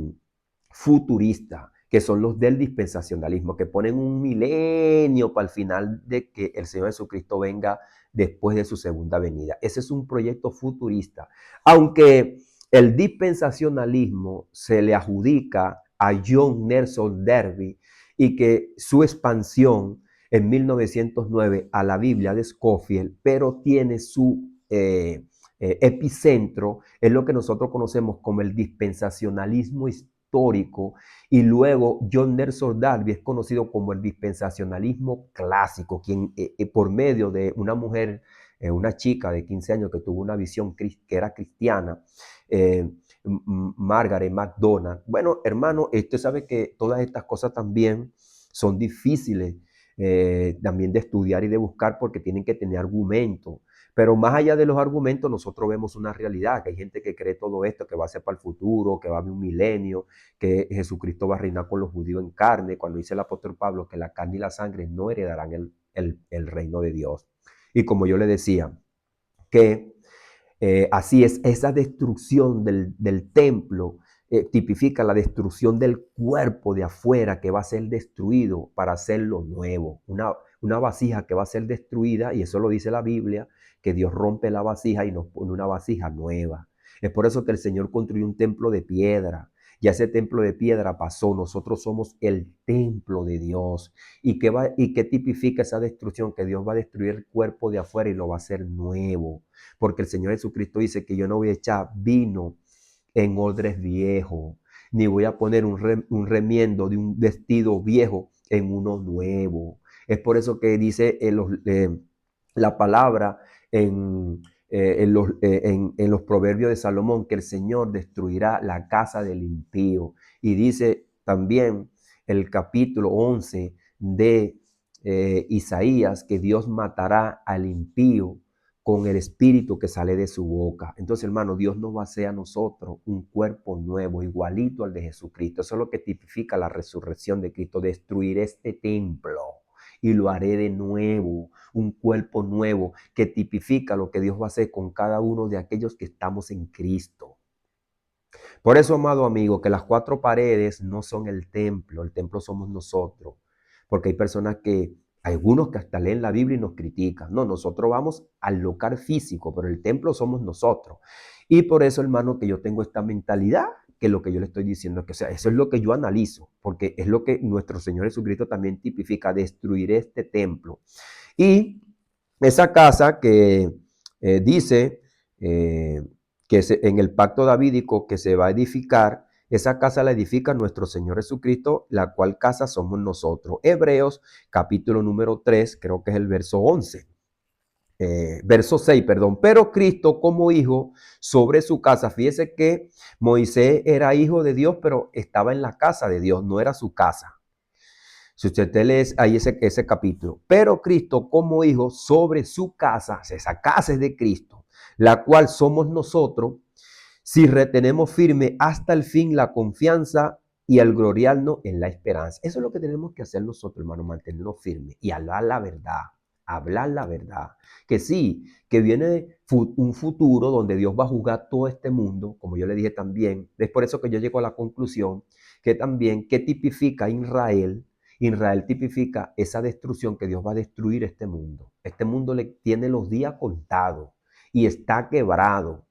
futuristas, que son los del dispensacionalismo, que ponen un milenio para el final de que el Señor Jesucristo venga después de su segunda venida. Ese es un proyecto futurista, aunque el dispensacionalismo se le adjudica a John Nelson Darby y que su expansión en 1909 a la Biblia de Scofield, pero tiene su epicentro en lo que nosotros conocemos como el dispensacionalismo histórico, y luego John Nelson Darby es conocido como el dispensacionalismo clásico, quien por medio de una mujer, una chica de 15 años que tuvo una visión que era cristiana, Margaret MacDonald. Bueno, hermano, usted sabe que todas estas cosas también son difíciles también de estudiar y de buscar porque tienen que tener argumentos. Pero más allá de los argumentos, nosotros vemos una realidad, que hay gente que cree todo esto, que va a ser para el futuro, que va a haber un milenio, que Jesucristo va a reinar con los judíos en carne, cuando dice el apóstol Pablo que la carne y la sangre no heredarán el reino de Dios. Y como yo le decía, que así es, esa destrucción del templo tipifica la destrucción del cuerpo de afuera que va a ser destruido para hacerlo nuevo. Una vasija que va a ser destruida, y eso lo dice la Biblia, que Dios rompe la vasija y nos pone una vasija nueva. Es por eso que el Señor construyó un templo de piedra. Ya ese templo de piedra pasó. Nosotros somos el templo de Dios. ¿Y qué tipifica esa destrucción? Que Dios va a destruir el cuerpo de afuera y lo va a hacer nuevo. Porque el Señor Jesucristo dice que yo no voy a echar vino en odres viejos, ni voy a poner un remiendo de un vestido viejo en uno nuevo. Es por eso que dice la palabra en los proverbios de Salomón que el Señor destruirá la casa del impío. Y dice también el capítulo 11 de Isaías que Dios matará al impío con el espíritu que sale de su boca. Entonces, hermano, Dios nos va a hacer a nosotros un cuerpo nuevo, igualito al de Jesucristo. Eso es lo que tipifica la resurrección de Cristo, destruir este templo y lo haré de nuevo, un cuerpo nuevo que tipifica lo que Dios va a hacer con cada uno de aquellos que estamos en Cristo. Por eso, amado amigo, que las cuatro paredes no son el templo somos nosotros, porque hay personas que, algunos que hasta leen la Biblia y nos critican. No, nosotros vamos al local físico, pero el templo somos nosotros. Y por eso, hermano, que yo tengo esta mentalidad, que lo que yo le estoy diciendo, que o sea, eso es lo que yo analizo, porque es lo que nuestro Señor Jesucristo también tipifica, destruir este templo. Y esa casa que dice eh, en el pacto davídico que se va a edificar, esa casa la edifica nuestro Señor Jesucristo, la cual casa somos nosotros. Hebreos capítulo número 3, creo que es el verso 11. Verso 6, perdón. Pero Cristo como hijo sobre su casa. Fíjese que Moisés era hijo de Dios, pero estaba en la casa de Dios, no era su casa. Si usted lee ahí ese capítulo, pero Cristo como hijo sobre su casa, esa casa es de Cristo, la cual somos nosotros, si retenemos firme hasta el fin la confianza y el gloriarnos en la esperanza. Eso es lo que tenemos que hacer nosotros, hermano, mantenernos firmes y hablar la verdad. Hablar la verdad. Que sí, que viene un futuro donde Dios va a juzgar todo este mundo, como yo le dije también. Es por eso que yo llego a la conclusión que también, ¿qué tipifica Israel? Israel tipifica esa destrucción que Dios va a destruir este mundo. Este mundo le tiene los días contados y está quebrado.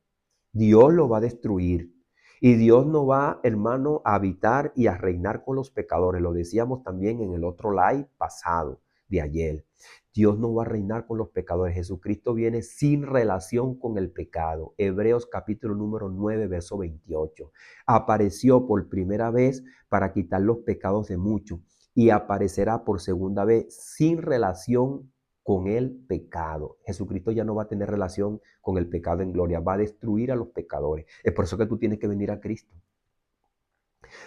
Dios lo va a destruir. Y Dios no va, hermano, a habitar y a reinar con los pecadores. Lo decíamos también en el otro live pasado de ayer. Dios no va a reinar con los pecadores. Jesucristo viene sin relación con el pecado. Hebreos capítulo número 9, verso 28. Apareció por primera vez para quitar los pecados de muchos y aparecerá por segunda vez sin relación con el pecado. Jesucristo ya no va a tener relación con el pecado en gloria, va a destruir a los pecadores. Es por eso que tú tienes que venir a Cristo.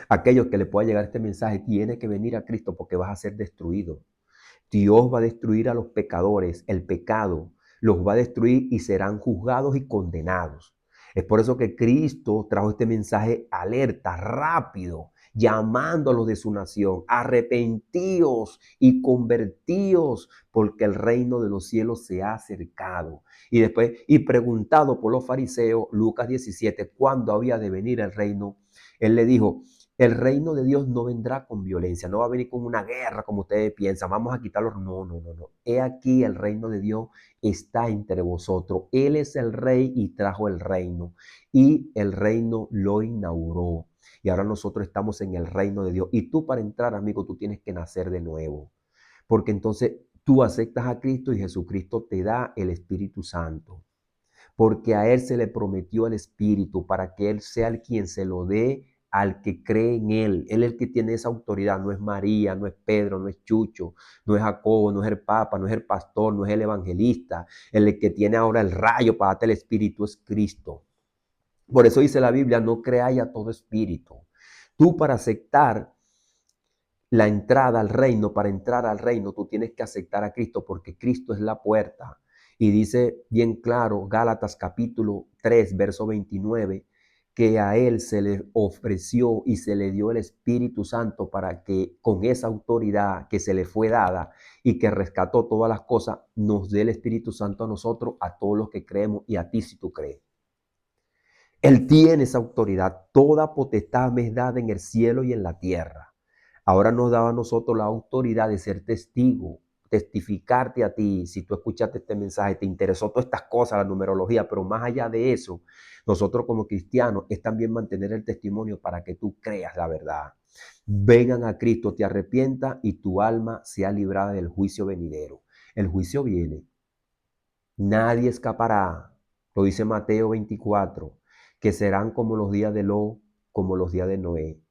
Aquellos que le pueda llegar este mensaje, tiene que venir a Cristo porque vas a ser destruido. Dios va a destruir a los pecadores, el pecado los va a destruir y serán juzgados y condenados. Es por eso que Cristo trajo este mensaje alerta, rápido, llamando a los de su nación, arrepentíos y convertíos, porque el reino de los cielos se ha acercado. Y después, y preguntado por los fariseos, Lucas 17, ¿cuándo había de venir el reino? Él le dijo, el reino de Dios no vendrá con violencia, no va a venir con una guerra como ustedes piensan, vamos a quitarlos. No, no, no, no. He aquí el reino de Dios está entre vosotros. Él es el rey y trajo el reino. Y el reino lo inauguró. Y ahora nosotros estamos en el reino de Dios. Y tú para entrar, amigo, tú tienes que nacer de nuevo. Porque entonces tú aceptas a Cristo y Jesucristo te da el Espíritu Santo. Porque a Él se le prometió el Espíritu para que Él sea el quien se lo dé al que cree en Él. Él es el que tiene esa autoridad, no es María, no es Pedro, no es Chucho, no es Jacobo, no es el Papa, no es el pastor, no es el evangelista. El que tiene ahora el rayo para darte el Espíritu es Cristo. Por eso dice la Biblia, no creáis a todo espíritu. Tú para aceptar la entrada al reino, para entrar al reino, tú tienes que aceptar a Cristo porque Cristo es la puerta. Y dice bien claro, Gálatas capítulo 3, verso 29, que a Él se le ofreció y se le dio el Espíritu Santo para que con esa autoridad que se le fue dada y que rescató todas las cosas, nos dé el Espíritu Santo a nosotros, a todos los que creemos y a ti si tú crees. Él tiene esa autoridad. Toda potestad me es dada en el cielo y en la tierra. Ahora nos daba a nosotros la autoridad de ser testigo testificarte a ti. Si tú escuchaste este mensaje, te interesó todas estas cosas, la numerología, pero más allá de eso, nosotros como cristianos es también mantener el testimonio para que tú creas la verdad. Vengan a Cristo, te arrepientas y tu alma sea librada del juicio venidero. El juicio viene. Nadie escapará. Lo dice Mateo 24, que serán como los días de Lot, como los días de Noé,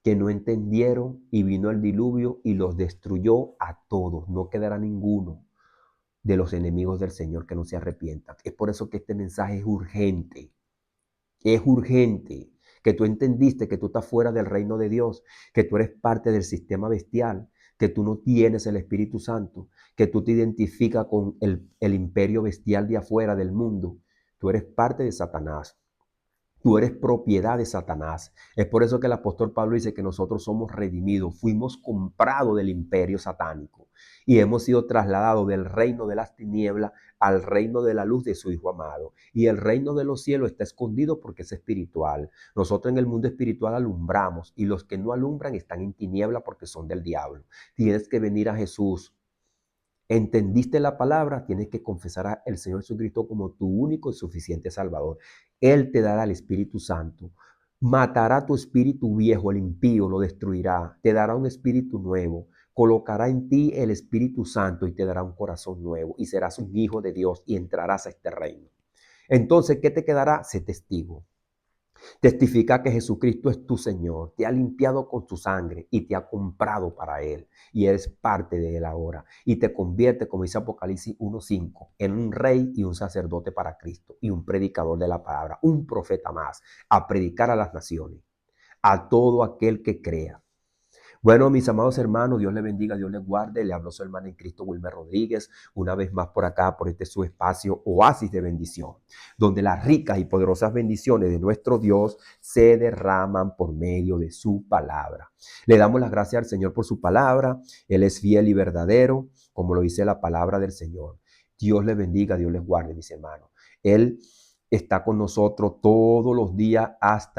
que no entendieron y vino el diluvio y los destruyó a todos. No quedará ninguno de los enemigos del Señor que no se arrepientan. Es por eso que este mensaje es urgente. Es urgente que tú entendiste que tú estás fuera del reino de Dios, que tú eres parte del sistema bestial, que tú no tienes el Espíritu Santo, que tú te identificas con el imperio bestial de afuera del mundo. Tú eres parte de Satanás. Tú eres propiedad de Satanás. Es por eso que el apóstol Pablo dice que nosotros somos redimidos, fuimos comprados del imperio satánico y hemos sido trasladados del reino de las tinieblas al reino de la luz de su Hijo amado. Y el reino de los cielos está escondido porque es espiritual. Nosotros en el mundo espiritual alumbramos y los que no alumbran están en tiniebla porque son del diablo. Tienes que venir a Jesús. ¿Entendiste la palabra? Tienes que confesar al Señor Jesucristo como tu único y suficiente Salvador. Él te dará el Espíritu Santo. Matará tu espíritu viejo, el impío, lo destruirá. Te dará un espíritu nuevo. Colocará en ti el Espíritu Santo y te dará un corazón nuevo. Y serás un hijo de Dios y entrarás a este reino. Entonces, ¿qué te quedará? Sé testigo. Testifica que Jesucristo es tu Señor, te ha limpiado con su sangre y te ha comprado para Él. Y eres parte de Él ahora. Y te convierte, como dice Apocalipsis 1:5, en un rey y un sacerdote para Cristo y un predicador de la palabra, un profeta más, a predicar a las naciones, a todo aquel que crea. Bueno, mis amados hermanos, Dios les bendiga, Dios les guarde. Le habló su hermana en Cristo, Wilmer Rodríguez, una vez más por acá, por este su espacio, Oasis de Bendición, donde las ricas y poderosas bendiciones de nuestro Dios se derraman por medio de su palabra. Le damos las gracias al Señor por su palabra. Él es fiel y verdadero, como lo dice la palabra del Señor. Dios les bendiga, Dios les guarde, mis hermanos. Él está con nosotros todos los días hasta